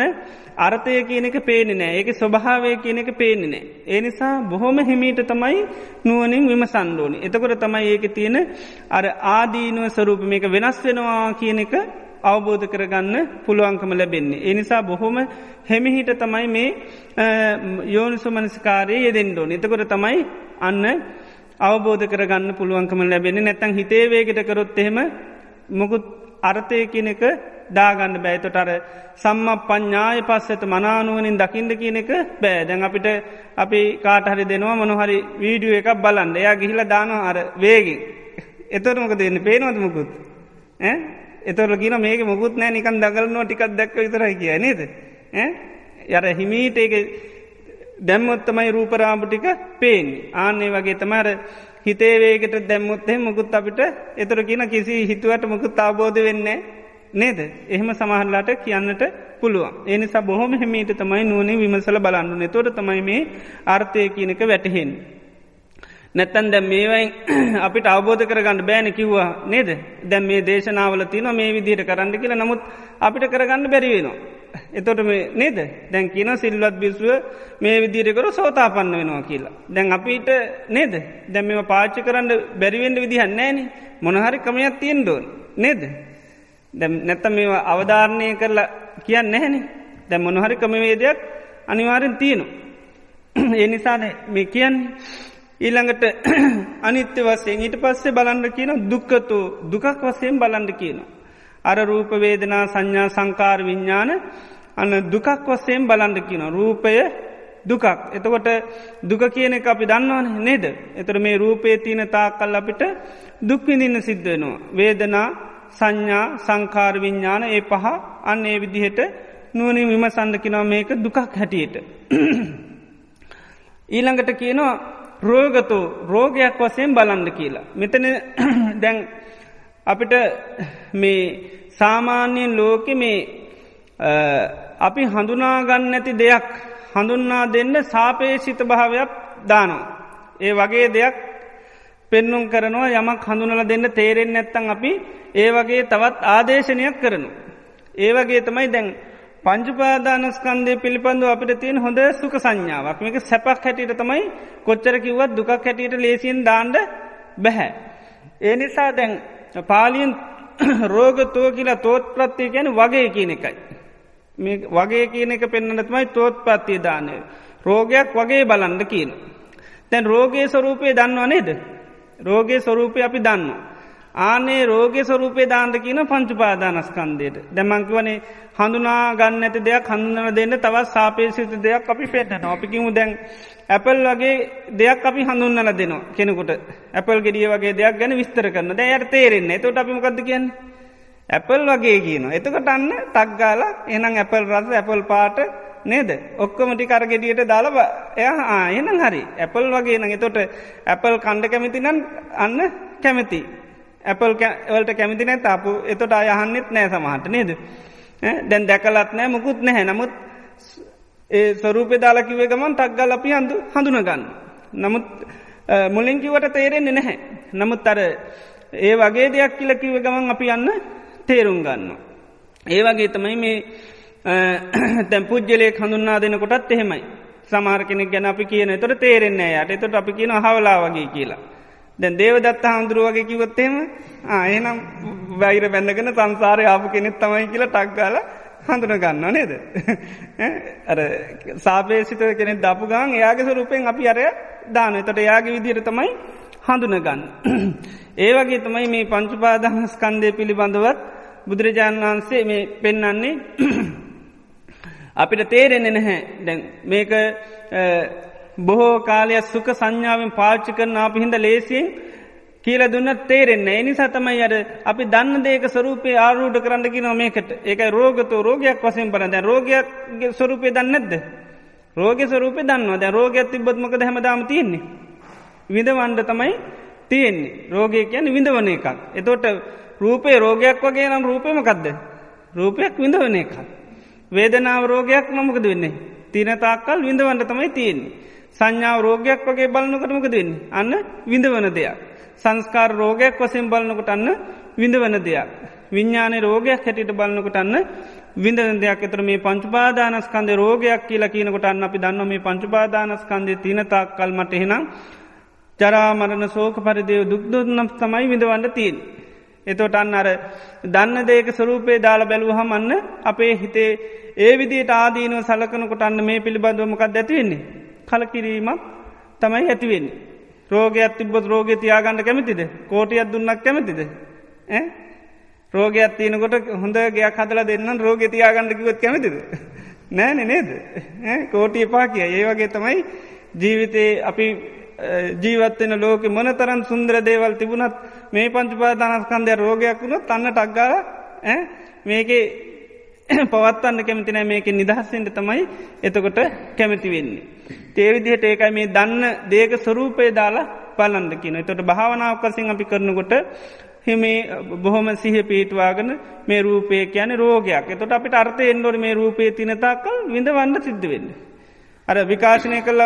අර්ථය කියන එක පේනෙ නෑ ඒක ස්වභාවය කියන එක පේනෙ නෑ. ඒ නිසා බොහොම හිමීට තමයි නුවනින් විමසන්ඩෝනි. එතකොට තමයි ඒක තියෙන අර ආදීනුව ස්වරූප මේක වෙනස් වෙනවා කියන එක අවබෝධ කරගන්න පුළුවන්කම ලැබෙන්නේ. ඒ නිසා බොහොම හෙමිහිට තමයි මේ යෝනිසුමනස්කාරය යෙදෙන්ඩෝන. එතකොට තමයි අන්න අවබෝධ කරගන්න පුළුවන්කම ලැබෙන නැත්තන් හිතේ වේගෙට කරොත් එහෙම මොකුත් අර්ථය කියන එක දාගන්න බෑතොට අර සම්ම පඤ්ඥාය පස්සත මනානුවනින් දකිින්ට කියන එක බෑ දැන් අපිට අපි කාටහරි දෙනවා මොනහරි වීඩියෝ එකක් බලන්න එයා ගිහිල දාන අර වේගෙන් එතොරමක දෙන්න පේනවද මුකුත් එතොර කියන මේක මුකුත් නෑ නිකන් දගලනවා ටිකක් දැක්ක විතරයි කිය නේද යර හිමීට ඒක දැම්මොත්තමයි රූපරාම්පටික පේන්නේ ආන්නේ වගේ තමර හිතේවේකට දැම්මොත්තේ මුකුත් අපිට එතොර කියන කිසි හිතුවට මුකුත් අවබෝධ වෙන්නේ නේද එහෙම සමහරලාට කියන්නට පුළුවන් එනිසා බොහොම හිමීට තමයි නුවනේ විමසල බලන්නු තොට තමයි මේ අර්ථය කියනක වැටහෙන් නැත්තන් දැම් මේවයින් අපිට අවබෝධ කරගන්න බෑන කිව්වා නේද දැම් මේ දේශනාවල තින මේ විදිහට කරන්න කියලා නමුත් අපිට කරගන්න බැරිවෙනවා එතොට මේ නේද දැන් කියන සිල්වත් බිස්ුව මේ විදිරකර සෝතාපන්න වෙනවා කියලා දැන් අපිට නේද දැම් මෙම පාච්චි කරන්න බැරිවෙන්ඩ විදිහන්න නෑන මොනහරි කමයක් තියෙන් ඩෝන් නේද දැම් නැත්තම් මේ අවධාරණය කරලා කියන්න නැහැන දැම් මොනහරි කමවේදයක් අනිවාරෙන් තියනු ඒ නිසාද මේ කියන්නේ ඊළඟට අනිත්‍ය වසයෙන් ඊට පස්සේ බලන්ඩ කියන දුක්කතු දුකක් වසයෙන් බලන්ඩ කියන. අර රූපවේදනා සංඥා සංකාර විඤ්ඥාන අන්න දුකක් වසයෙන් බලන්ඩ කියන. රූපය දුකක්. එතකොට දුක කියන එක අපි දන්නවන නේද. එතර මේ රූපේ තියන තාකල් අපිට දුක්විඳන්න සිද්ධ වෙනවා. වේදනා සංඥා සංකාර විඤ්ඥාන ඒ පහ අන්න ඒ විදිහට නුවනින් විමසන්ඩකිනව මේක දුකක් හැටියට. ඊළඟට කියනවා රෝගතු රෝගයක් වසයෙන් බලන්ඩ කියලා. මෙතන දැන් අපිට මේ සාමාන්‍යයෙන් ලෝක මේ අපි හඳුනාගන්න ඇති දෙයක් හඳුන්නා දෙන්න සාපේශිත භාවයක් දානවා. ඒ වගේ දෙයක් පෙන්නුම් කරනවා යමක් හඳුනල දෙන්න තේරෙන් නැත්තන් අපි ඒ වගේ තවත් ආදේශනයක් කරනු. ඒ වගේ තමයි දැන් පංචුපාදානස්කන්දය පිළිබඳව අපිට තියෙන හොඳ සුක සංඥාවක් මේක සැපක් හැටියට තමයි කොච්චර කිව්වත් දුකක් හැටියට ලේසියෙන් දාණ්ඩ බැහැ. ඒ නිසා දැන් පාලියෙන් රෝගතෝ කියලා තෝත් ප්‍රත්තිය ගැන වගේ කියන එකයි. මේ වගේ කියන එක පෙන්න්නට තමයි තෝත් ප්‍රත්තිය දානය. රෝගයක් වගේ බලන්ඩ කියන. තැන් රෝගයේ ස්වරූපය දන්නවා නේද. රෝගයේ ස්වරූපය අපි දන්න. ආනේ රෝගය ස්වරූපය දාන්ද කියන පංචුපාදානස්කන්දයට දැමංකිවනේ හඳුනා ගන්න ඇති දෙයක් හඳුනන දෙන්න තවත් සාපේසිත දෙයක් අපි පෙන්න්න අපිකිමු දැන් ඇපල් වගේ දෙයක් අපි හඳුන්නල දෙනවා කෙනෙකුට ඇපල් ගෙඩිය වගේ දෙයක් ගැන විස්තර කරන දැ යට තේරෙන්නේ තොට අපිමකක්ද කියන්නේ ඇපල් වගේ කියන එතකට අන්න තක්ගාල එනම් ඇපල් රස ඇපල් පාට නේද ඔක්කොමටි කරගෙඩියට දාලබ එයා එනම් හරි ඇපල් වගේ නං එතොට ඇපල් කණ්ඩ කැමති නම් අන්න කැමති ඇපල් වලට කැමති නෑ තාපු එතොට අයහන්නෙත් නෑ සමහට නේද දැන් දැකලත් නෑ මුකුත් නැහැ නමුත් ඒ ස්වරූපය දාලකිවේ ගමන් තක්ගල් අපි හඳුනගන්න නමුත් මුලින්කිවට තේරෙන්නේ නැහැ නමුත් අර ඒ වගේ දෙයක් කියලකිව ගමන් අපි යන්න තේරුම් ගන්න ඒ වගේ තමයි මේ දැන් පුද්ගලයෙක් හඳුන්නා දෙනකොටත් එහෙමයි සමහර කෙනෙක් ගැන අපි කියන එතොට තේරෙන්නේ යට එතොට අපි කියන හවලා වගේ කියලා දැන් දේවදත්ත හාමුදුරුව වගේ කිවොත්තේම එහෙනම් වෛර බැඳගෙන සංසාරය ආපු කෙනෙක් තමයි කියලා ටක්ගාල හඳුන ගන්න නේද අර සාපේසිත කෙනෙක් දපු ගාන් එයාගේ ස්වරූපයෙන් අපි අරය දාන එතට එයාගේ විදිහට තමයි හඳුන ගන්න ඒ වගේ තමයි මේ පංචුපාදානස්කන්ධය පිළිබඳවත් බුදුරජාණන් වහන්සේ මේ පෙන්වන්නේ අපිට තේරෙන්නේ නැහැ දැන් මේක බොහෝ කාලයක් සුක සංඥාවෙන් පාච්චි කරන අපි හින්ද ලේසියෙන් කියල දුන්න තේරෙන්නේ එනිසා තමයි අර අපි දන්න දේක ස්වරූපය ආරූඪ කරන්න කියනවා මේකට ඒක රෝගතු රෝගයක් වශයෙන් බලන දැන් රෝගයක්ගේ ස්වරූපය දන්නේ නැද්ද රෝගයේ ස්වරූපය දන්නවා දැන් රෝගයක් තිබ්බොත් මොකද හැමදාම තියෙන්නේ විඳවන්න තමයි තියෙන්නේ රෝගය කියන්නේ විඳවන එකක් එතකොට රූපේ රෝගයක් වගේ නම් රූපේ මොකද්ද රූපයක් විඳවන එකක් වේදනාව රෝගයක් නම් මොකද වෙන්නේ තින තාක්කල් විඳවන්න තමයි තියෙන්නේ සංඥාව රෝගයක් වගේ බලනකොට මොකද වෙන්නේ අන්න විඳවන දෙයක් සංස්කාර රෝගයක් වශයෙන් බලනකොට අන්න විඳවන දෙයක් විඥානයේ රෝගයක් හැටියට බලනකොට අන්න විඳවන දෙයක් අතර මේ පංච උපාදානස්කන්ධේ රෝගයක් කියලා කියනකොට අන්න අපි දන්නවා මේ පංච උපාදානස්කන්ධේ තින තාක්කල් මට එහෙනම් ජරා මරණ ශෝක පරිදේව දුක් දුන්නම තමයි විඳවන්න තියෙන්නේ එතකොට අන්න අර දන්න දෙයක ස්වරූපේ දාලා බැලුවහම අන්න අපේ හිතේ ඒ විදිහට ආදීනව සලකනකොට අන්න මේ පිළිබඳව මොකක්ද ඇති වෙන්නේ කලකිරීමක් තමයි ඇති වෙන්නේ රෝගයක් තිබ්බොත් රෝගේ තියාගන්න කැමතිද කෝටියක් දුන්නක් කැමතිද ඈ රෝගයක් තියෙනකොට හොඳ ගයක් හදලා දෙන්නම් රෝගේ තියාගන්න කිව්වොත් කැමතිද නෑනේ නේද ඈ කෝටි එපා කියයි ඒ වගේ තමයි ජීවිතේ අපි ජීවත් වෙන ලෝකෙ මොනතරම් සුන්දර දේවල් තිබුණත් මේ පංච උපාදානස්කන්ධය රෝගයක් වුණොත් අන්න ටක් ගාලා ඈ මේකේ පවත්තන්න කැමති නෑ මේකෙන් නිදහස් වෙන්න තමයි එතකොට කැමති වෙන්නේ ඒ විදිහට ඒකයි මේ දන්න දේක ස්වරූපය දාලා බලන්න කියනවා එතකොට භාවනාවක් වශයෙන් අපි කරනකොට මේ බොහොම සිහිය පිටවාගෙන මේ රූපය කියන්නේ රෝගයක් එතකොට අපිට අර්ථය එන්න ඕනේ මේ රූපේ තින තාක්කල් විඳවන්න සිද්ධ වෙන්නේ අර විකාශනය කළ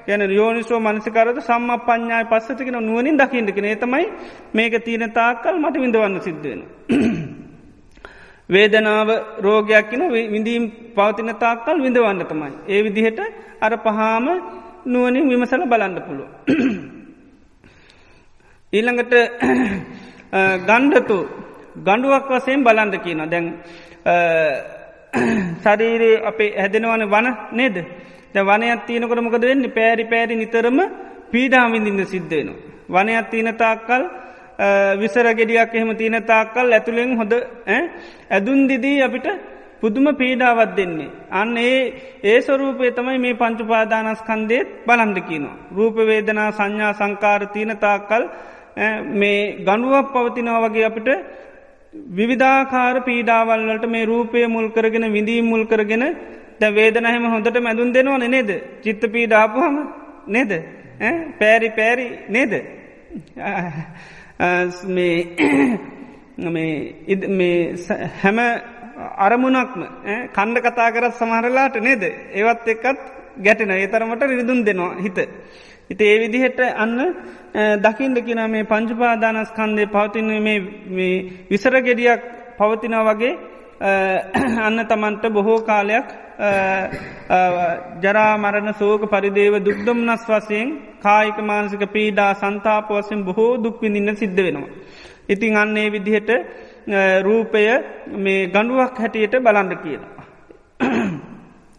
කියන්නේ යෝනිසෝ මනසිකාරද සම්මප්පඤ්ඤාය පස්සත කියන නුවණින් දකින්න කියන ඒ තමයි මේක තින තාක්කල් මට විඳවන්න සිද්ධ වෙනවා වේදනාව රෝගයක් කියන විඳීම් පවතින තාක්කල් විඳවන්න තමයි ඒ විදිහට අර පහම නුවණින් විමසලා බලන්න පුළුවන් ඊළඟට ගණ්ඩතු ගඬුවක් වශයෙන් බලන්න කියනවා දැන් ශරීරයේ අපේ හැදෙනවනේ වන නේද දැන් වනයක් තියෙනකොට මොකද වෙන්නේ පෑරි පෑරි නිතරම පීඩා විඳින්න සිද්ධ වෙනවා වනයක් තියෙන තාක්කල් විසර ගෙඩියක් එහෙම තියෙන තාක්කල් ඇතුලෙන් හොඳ ඇදුන් දිදී අපිට පුදුම පීඩාවක් දෙන්නේ අන්න ඒ ස්වරූපය තමයි මේ පංච උපාදානස්කන්ධෙත් බලන්න කියනවා රූප වේදනා සංඥා සංකාර තියෙන තාක්කල් මේ ගණුවක් පවතිනවා වගේ අපිට විවිධාකාර පීඩාවල්වලට මේ රූපය මුල් කරගෙන විඳී මුල් කරගෙන ද වේදනහෙම හොඳට මැදුන් දෙනවන නේද චිත්ත පීඩාපුහම නේද පෑරි පෑරි නේද මේ හැම අරමුණක්ම කණ්ඩ කතා කරත් සමහරලාට නේද ඒවත් එක්කත් ගැටෙන ඒ තරමට රිදුම් දෙනවා හිත හිත ඒ විදිහට අන්න දකිින්ද කියෙන මේ පංචුපාදානස්කන්දය පවතින මේ විසර ගෙඩියක් පවතිනා වගේ අන්න තමන්ට බොහෝ කාලයක් ජරාමරණ සෝක පරිදේව දුක්දම්නස් වසයෙන් කායික මානසික පීඩා සන්තාප වසයෙන් බොහෝ දුක්විඳන්න සිද්ධ වෙනවා. ඉතිං අන්නේ විදිහට රූපය මේ ගඩුවක් හැටියට බලන්ඩ කියලා.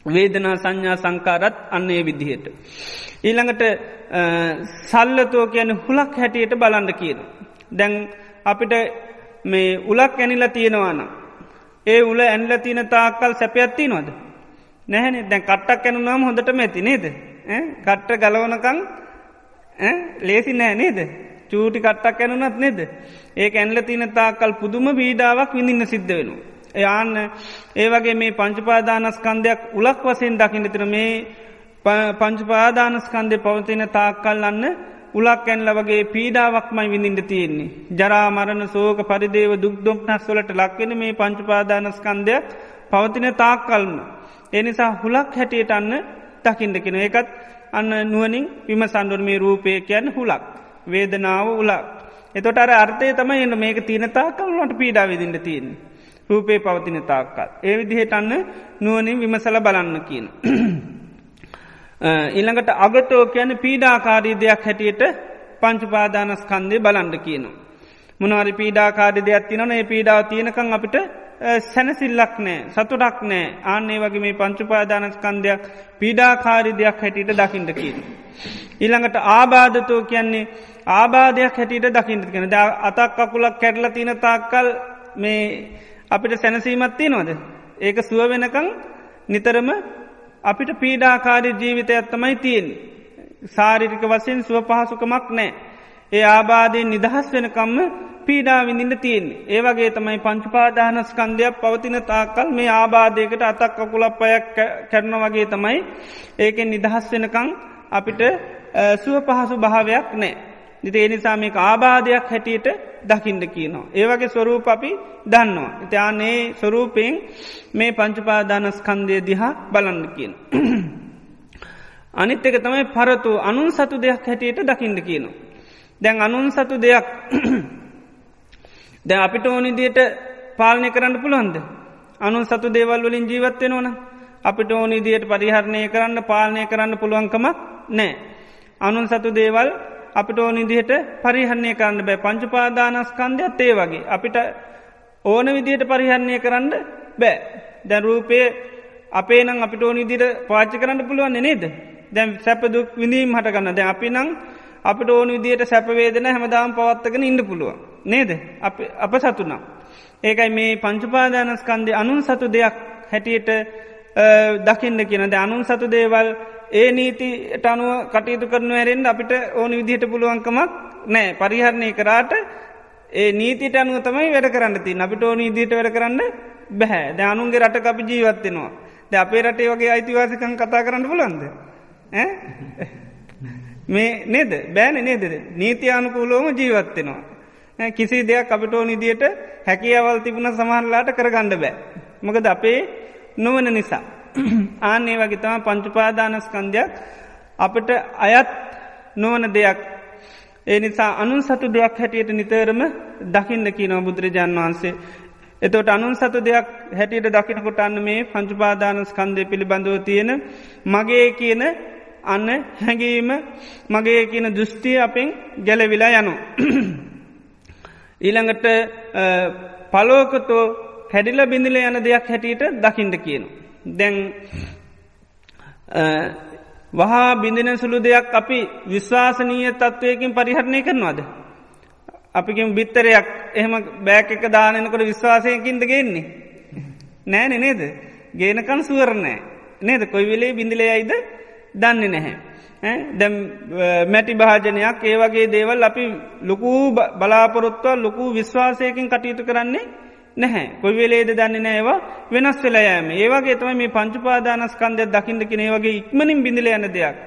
වේදනා සංඥා සංකාරත් අන්නේ විදිහට. ඊළඟට සල්ලතෝ කියන හුලක් හැටියට බලන්ඩ කියන. දැන් අපිට මේ උලක් ඇනිලා තියෙනවාන. ඒ උල ඇන්ල තියන තාක්කල් සැපයත්ති නොද. නැහැන දැන් කට්ටක් ඇනුනාම හොඳට මැති නේද. කට්ට ගලවනකං ලේසි නෑ නේද. චූටි කට්ටක් ඇනුනත් නේද. ඒ ඇන්ල තියන තාකල් පුදුම බීඩාවක් විඳින්න සිද්ධ වෙනවා. එයාන්න ඒ වගේ මේ පංචුපාදානස්කන්දයක් උලක් වසයෙන් දකින්නතර මේ පංචුපාදානස්කන්දය පවතින තාක්කල්ලන්න උලක් ඇන්ල වගේ පීඩාවක්මයි විඳින්ට තියෙන්නේ. ජරාමරණ සෝක පරිදේව දුක්දොම්නස්වලට ලක්වෙන මේ පංචුපාදානස්කන්දයක් පවතින තාක්කල්ම. එනිසා හුලක් හැටියට අන්න දකිින්ට කෙන එකත් අන්න නුවනින් විමසන්ඩුවන මේ රූපය කියන්න හුලක්. වේදනාව උලක්. එතොට අර අර්ථය තමයි එන්න මේක තියන තාකල්ලට පීඩාවදිට තියන්නේ. රූපේ පවතින තාක්කල්. ඒ විදිහට අන්න නුවනින් විමසල බලන්න කියන. ඉළඟට අගතෝ කියන පීඩාකාරී දෙයක් හැටියට පංචුපාදානස්කන්දය බලන්ඩ කියනවා. මොනවාරි පීඩාකාරි දෙයක් තිනන ඒ පීඩාව තියෙනකං අපිට සැනසිල්ලක් නෑ සතුටක් නෑ ආන්නේ වගේ මේ පංචුපාදානස්කන්දයක් පීඩාකාරි දෙයක් හැටියට දකිින්ට කියන. ඊළඟට ආබාධතෝ කියන්නේ ආබාධයක් හැටියට දකිින්ට කෙන ද අතක් අකුලක් කැටල තින තාක්කල් මේ අපිට සැනසීමත්ති නොද. ඒක සුව වෙනකං නිතරම අපිට පීඩාකාරී ජීවිතයක් තමයි තියෙන්. සාරිරික වසයෙන් සුව පහසුකමක් නෑ. ඒ ආබාධයෙන් නිදහස් වෙනකම්ම පීඩාවිඳින්න තියෙන්නේ. ඒ වගේ තමයි පංචුපාදානස්කන්ධයක් පවතින තාකල් මේ ආබාධයකට අතක් අකුලක් පයක් කැරන වගේ තමයි ඒකෙන් නිදහස් වෙනකං අපිට සුව පහසු භාවයක් නෑ. නිති එනිසා මේ ආබාධයක් හැටියට දකිින්ට කියනවා. ඒවගේ ස්වරූප අපි දන්නවා. ඉතියානේ ස්වරූපයෙන් මේ පංචුපාදානස්කන්දය දිහා බලන්න කියන. අනිත් එක තමයි පරතු අනුන් සතු දෙයක් හැටියට දකිින්ට කියනවා. දැන් අනුන් සතු දෙයක් දැන් අපිට ඕනිදියට පාලනය කරන්න පුළුවන්ද. අනුන් සතු දේවල් වලින් ජීවත්වෙන ඕන අපිට ඕනිදියට පරිහරණය කරන්න පාලනය කරන්න පුළුවන්කමක් නෑ. අනුන් සතු දේවල් අපිට ඕනිදිහට පරිහරණය කරන්න බෑ පංචුපාදානස්කන්ධයක් ඒ වගේ. අපිට ඕන විදියට පරිහරණය කරන්න බෑ. දැන් රූපය අපේ නම් අපිට ඕනිදිට පාච්චි කරන්න පුළුවන්න්නේ නේද. දැන් සැපදුක් විඳීම් හට ගන්න දැන් අපි නම් අපට ඕන විදියට සැපවේදන හැමදාම් පවත්තගෙන ඉන්න පුළුව. නේද අප සතුනම්. ඒකයි මේ පංචුපාදානස්කන්දය අනුන් සතු දෙයක් හැටියට දකින්න කියනද අනුන් සතු දේවල් ඒ නීතිට අනුව කටයුතු කරනු හැරෙන් අපිට ඕන විදිහට පුළුවන්කමක් නෑ පරිහරණය කරාට ඒ නීතිට අනුව තමයි වැඩ කරන්න තින් අපිට ඕන ඉදිට වැඩ කරන්න බැහැ ද අනුන්ගේ රට අපි ජීවත්වෙනවා ද අපේ රටේ වගේ අයිතිවාසිකන් කතා කරන්න පුලන්ද මේ නේද බෑන නේද නීති අනුකූලෝම ජීවත්වෙනවා කිසි දෙයක් අපිට ඕන ඉදියට හැකියවල් තිබුණ සමහරලාට කරගණ්ඩ බෑ මොකද අපේ නොවන නිසා ආනේ වගේ තම පංචුපාදානස්කන්ධයක් අපට අයත් නොවන දෙයක් ඒ නිසා අනුන් සතු දෙයක් හැටියට නිතරම දකින්න කියනව බුදුරජාණන් වහන්සේ. එතකොට අනුන් සතු දෙයක් හැටියට දකිනකොට අන්න මේ පංචුපාදානස්කන්ධය පිළිබඳව තියෙන මගේ කියන අන්න හැඟීම මගේ කියන දෘෂ්ටිය අපෙන් ගැලවිලා යනු. ඊළඟට පලෝකතෝ හැඩිල බිඳිල යන දෙයක් හැටියට දකිින්ට කියනු. දැන් වහා බිඳින සුළු දෙයක් අපි විශ්වාසනීය තත්ත්වයකින් පරිහරණය කරනවාද. අපිකින් බිත්තරයක් එහෙම බෑක එක දානනකොට විශ්වාසයකින්ද ගෙන්නේ. නෑන නේද. ගේනකන් සුවරණෑ නේද කොයි වෙලේ බිඳිලයයිද දන්නේ නැහැ. දැම් මැටි භාජනයක් ඒ වගේ දේවල් අපි ලොකූ බලාපොරොත්තුව ලොකු විශ්වාසයකින් කටයුතු කරන්නේ නැහැ. කොයි වෙලේද දන්නේ නැහැ ඒවා වෙනස් වෙලා යෑම. ඒ වගේ තමයි මේ පංච උපාදානස්කන්ධය දකින්න කියන ඒ වගේ ඉක්මනින් බිඳිලා යන දෙයක්.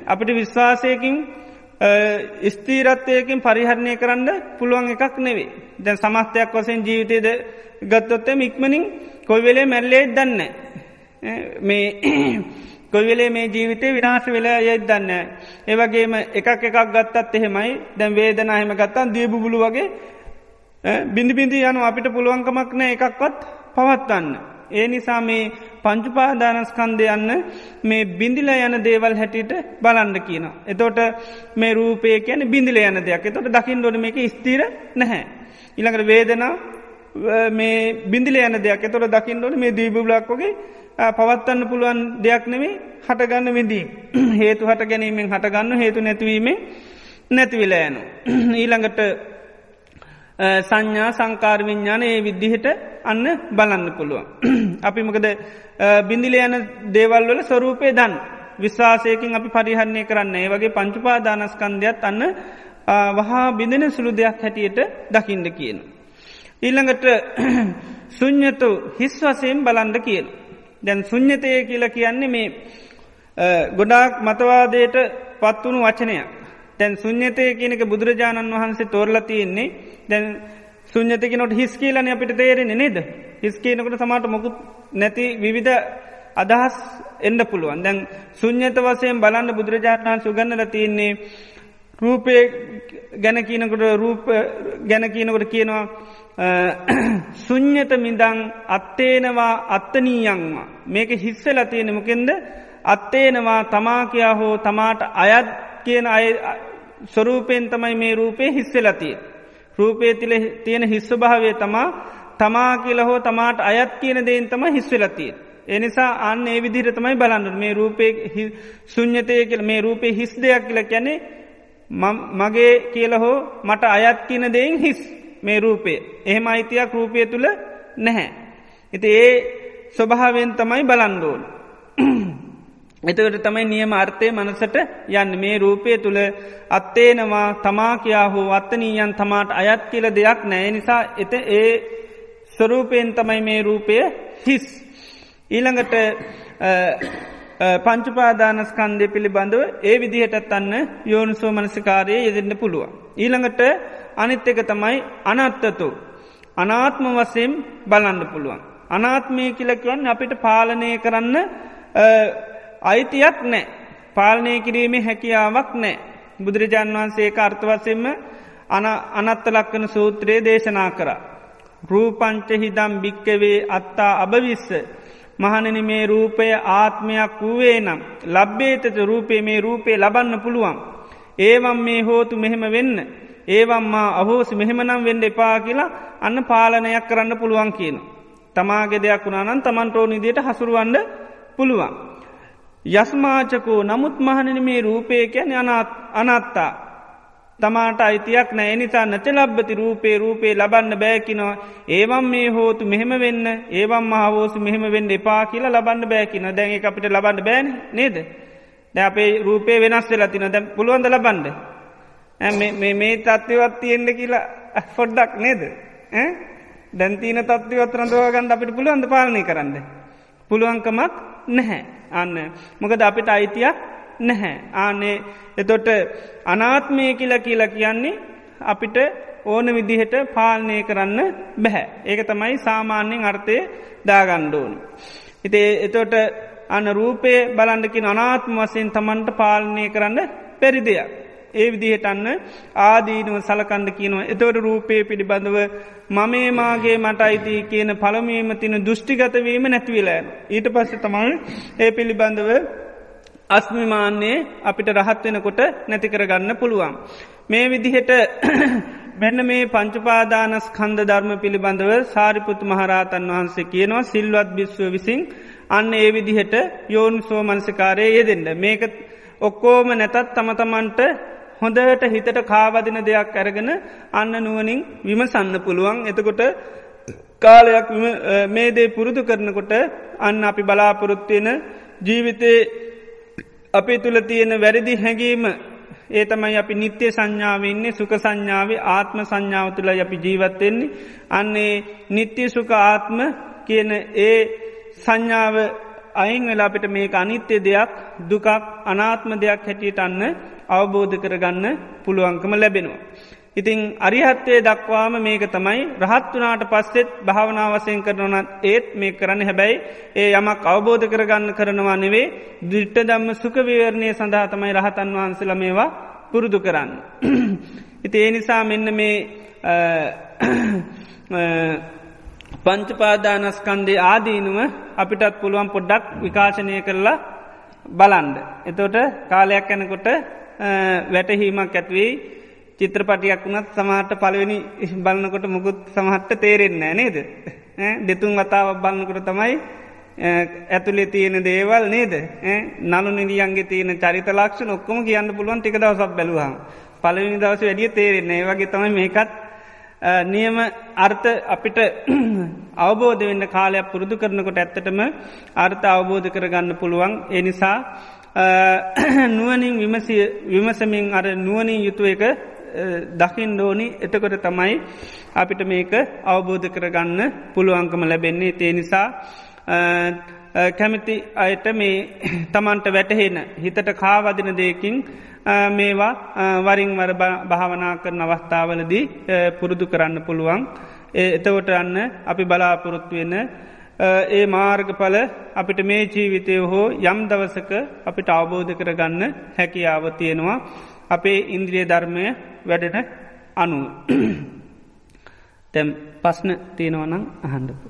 අපිට විශ්වාසයකින් ස්ථීරත්වයකින් පරිහරණය කරන්න පුළුවන් එකක් නෙවෙයි. දැන් සමස්තයක් වශයෙන් ජීවිතේද ගත්තොත් එimhe ඉක්මනින් කොයි වෙලේ මැරෙන්නේ දන්නේ නැහැ. මේ කොයි වෙලේ මේ ජීවිතේ විනාශ වෙලා යයිද දන්නේ නැහැ. ඒ වගේම එකක් ගත්තත් එහෙමයි. දැන් වේදනාව එහෙම ගත්තාම දිය බුබුලු වගේ බිඳි බිඳි යනවා අපිට පුළුවන්කමක් නැහැ එකක්වත් පවත්වන්න. ඒ නිසා මේ පංච උපාදානස්කන්ධය යන්න මේ බිඳිලා යන දේවල් හැටියට බලන්න කියනවා. එතකොට මේ රූපය කියන්නේ බිඳිලා යන දෙයක්. එතකොට දකින්න ඕනේ මේක ස්ථිර නැහැ. ඊළඟට වේදනාව මේ බිඳිලා යන දෙයක්. එතකොට දකින්න ඕනේ මේ දී බුබුලක් වගේ පවත්වන්න පුළුවන් දෙයක් නෙමෙයි හටගන්න විඳීම. හේතු හට ගැනීමෙන් හටගන්න හේතු නැතිවීමෙන් නැති වෙලා යනවා. ඊළඟට සංඥා සංකාර විඥාන ඒ විදිහට අන්න බලන්න පුළුවන්. අපි මොකද බිඳිලා යන දේවල් වල ස්වરૂපේ දන්න. විශ්වාසයකින් අපි පරිහරණය කරන්න. ඒ වගේ පංච උපාදානස්කන්ධයත් අන්න වහා බිඳෙන සුළු දෙයක් හැටියට දකින්න කියනවා. ඊළඟට ශුන්‍යතු හිස් වශයෙන් බලන්න කියනවා. දැන් ශුන්‍යතය කියලා කියන්නේ මේ ගොඩාක් මතවාදයට පත් වුණු වචනයක්. දැන් ශුන්‍යතය කියන එක බුදුරජාණන් වහන්සේ තෝරලා තියෙන්නේ දැන් ශුන්‍යතය කියනකොට හිස් කියලානේ අපිට තේරෙන්නේ නේද? හිස් කියනකොට සමහරට මොකුත් නැති විවිධ අදහස් එන්න පුළුවන්. දැන් ශුන්‍යත වශයෙන් බලන්න බුදුරජාණන් වහන්සේ උගන්වලා තියෙන්නේ රූපේ ගැන කියනකොට රූප ගැන කියනකොට කියනවා ශුන්‍යත මිදං අත්තේනවා අත්තනීයංවා. මේක හිස් වෙලා තියෙන්නේ මොකෙන්ද? අත්තේනවා තමා කියා හෝ තමාට අයත් කියන අය ස්වરૂපයෙන් තමයි මේ රූපේ හිස් වෙලා තියෙන්නේ. රූපේ තියෙන හිස් ස්වභාවය තමා කියලා හෝ තමාට අයත් කියන දේෙන් තමයි හිස් වෙලා තියෙන්නේ. ඒ නිසා අන්න ඒ විදිහට තමයි බලන්න ඕනේ. මේ රූපේ ශුන්‍යතය කියලා මේ රූපේ හිස් දෙයක් කියලා කියන්නේ මගේ කියලා හෝ මට අයත් කියන දේෙන් හිස් මේ රූපය. එහෙම අයිතියක් රූපය තුල නැහැ. ඉතින් ඒ ස්වභාවයෙන් තමයි බලන්න ඕනේ. එතකොට තමයි නියම අර්ථය මනසට යන්නේ. මේ රූපය තුල අත්තේනවා තමා කියා හෝ අත්තනීයන් තමාට අයත් කියලා දෙයක් නැහැ. ඒ නිසා ඒ ස්වરૂපයෙන් තමයි මේ රූපය හිස්. ඊළඟට පංච උපාදානස්කන්ධය පිළිබඳව ඒ විදිහටත් අන්න යෝනිසෝ මනසිකාරයේ යෙදෙන්න පුළුවන්. ඊළඟට අනිත් එක තමයි අනාත්තතෝ. අනාත්ම වශයෙන් බලන්න පුළුවන්. අනාත්මය කියලා කියන්නේ අපිට පාලනය කරන්න අයිතියක් නැහැ. පාලනය කිරීමේ හැකියාවක් නැහැ. බුදුරජාණන් වහන්සේ ඒක අර්ථ වශයෙන්ම අනත්ත ලක්ෂණ සූත්‍රයේ දේශනා කරා. රූපංච හිදම් භික්කවේ අත්තා අබවිස්ස. මහණෙනි මේ රූපය ආත්මයක් වූවේ නම් ලබ්බේතත රූපේ මේ රූපේ ලබන්න පුළුවන්. ඒවම් මේ හෝතු මෙහෙම වෙන්න. ඒවම් මා අහෝසි මෙහෙමනම් වෙන්න එපා කියලා අන්න පාලනයක් කරන්න පුළුවන් කියනවා. තමාගේ දෙයක් වුණා නම් Tamanට ඕන විදිහට හසුරවන්න පුළුවන්. යස්මාචකෝ නමුත් මහණෙනි මේ රූපය කියන්නේ අනාත්තා. තමාට අයිතියක් නැහැ. ඒ නිසා නැචලබ්බති රූපේ ලබන්න බෑ කියනවා. ඒවම් මේ හෝතු මෙහෙම වෙන්න. ඒවම් මහවෝසු මෙහෙම වෙන්න එපා කියලා ලබන්න බෑ කියනවා. දැන් ඒක අපිට ලබන්න බෑනේ නේද? දැන් අපේ රූපේ වෙනස් වෙලා තිනවා. දැන් පුළුවන් ද ලබන්න? මේ තත්ත්වයක් තියෙන්න කියලා පොඩ්ඩක් නේද? දැන් තියෙන තත්ත්වයක් රඳව ගන්න අපිට පුළුවන් ද පාලනය කරන්න? පුළුවන්කමක් නැහැ. අන්න මොකද අපිට අයිතියක් නැහැ. ආනේ එතකොට අනාත්මය කියලා කියන්නේ අපිට ඕන විදිහට පාලනය කරන්න බෑ. ඒක තමයි සාමාන්‍යයෙන් අර්ථය දාගන්න ඕනේ. ඉතින් එතකොට අන්න රූපේ බලන්න කියන අනාත්ම වශයෙන් Tamanට පාලනය කරන්න බැරි දෙයක්. ඒ විදිහට අන්න ආදීනව සලකන්න කියනවා. එතකොට රූපේ පිළිබඳව මමේ මාගේ මට අයිති කියන පළමුවෙන්ම තියෙන දෘෂ්ටිගත වීම නැති වෙලා යනවා. ඊට පස්සේ තමයි ඒ පිළිබඳව අස්මිමාන්නේ අපිට රහත් වෙනකොට නැති කරගන්න පුළුවන්. මේ විදිහට මෙන්න මේ පංච උපාදානස්කන්ධ ධර්ම පිළිබඳව සාරිපුත්තු මහරහතන් වහන්සේ කියනවා සිල්වත් භික්ෂුව විසින් අන්න ඒ විදිහට යෝනිසෝ මනසිකාරයේ යෙදෙන්න. මේක ඔක්කොම නැතත් තම තමන්ට හොඳට හිතට කාවදින දෙයක් අරගෙන අන්න නුවණින් විමසන්න පුළුවන්. එතකොට කාලයක් මේ දේ පුරුදු කරනකොට අන්න අපි බලාපොරොත්තු වෙන ජීවිතේ අපේ තුල තියෙන වැරදි හැඟීම ඒ තමයි අපි නිත්‍ය සංඥාවන්නේ සුක සංඥාවේ ආත්ම සංඥාව තුළ අපි ජීවත්වෙන්නේ අන්නේ නිත්‍ය සුක ආත්ම කියන ඒ සංඥාව අයින් වෙලා අපිට මේක අනිත්‍ය දෙයක් දුකක් අනාත්ම දෙයක් හැටියට අන්න අවබෝධ කරගන්න පුළුවන්කම ලැබෙනවා. ඉතිං අරිහත්වය දක්වාම මේක තමයි රහත් වනාට පස්සෙත් භාවනාවසයෙන් කරනවනත් ඒත් මේ කරන්න හැබැයි ඒ යමක් අවබෝධ කරගන්න කරනවා නෙවේ දිට්ට දම්ම සුකවිවරණය සඳහා තමයි රහතන් වහන්සල මේවා පුරුදු කරන්න. ඉති ඒ නිසා මෙන්න මේ පංචපාදානස්කන්දේ ආදීනුව අපිටත් පුළුවන් පොඩ්ඩක් විකාශනය කරලා බලන්ඩ. එතෝට කාලයක් යැනකොට වැටහීමක් ඇත්වෙයි චිත්‍රපටියක් වුණත් සමහට පලවෙනි බලන්නකොට මුකුත් සමහට්ට තේරෙන්නේ නේද. දෙතුන් වතාවක් බලන්නකොට තමයි ඇතුලේ තියෙන දේවල් නේද. නලු නිදියන්ගේ තියෙන චරිත ලක්ෂණ ඔක්කොම කියන්න පුළුවන් ටික දවසක් බැලුවහම. පළවෙනි දවසේ වැඩිය තේරෙන්නේ. ඒ වගේ තමයි මේකත් නියම අර්ථ අපිට අවබෝධ වෙන්න කාලයක් පුරුදු කරනකොට ඇත්තටම අර්ථ අවබෝධ කරගන්න පුළුවන්. ඒ නිසා නුවනින් විමසමින් අර නුවනින් යුතුව එක දකිින් ඩෝනි එතකොට තමයි අපිට මේක අවබෝධ කරගන්න පුළුවන්කම ලැබෙන්නේ. ඒ නිසා කැමති අයට මේ තමන්ට වැටහෙන හිතට කාවදින දෙයකින් මේවා වරින් වර භාවනා කරන අවස්ථාවලදී පුරුදු කරන්න පුළුවන්. එතවට අන්න අපි බලාපොරොත්තු වෙන ඒ මාර්ගඵල අපිට මේ ජීවිතය හෝ යම් දවසක අපිට අවබෝධ කරගන්න හැකියාව තියෙනවා අපේ ඉන්ද්‍රිය ධර්මය වැඩෙන අනුව. තැම් පස්න තියෙනවනම් අහන්ඩපු.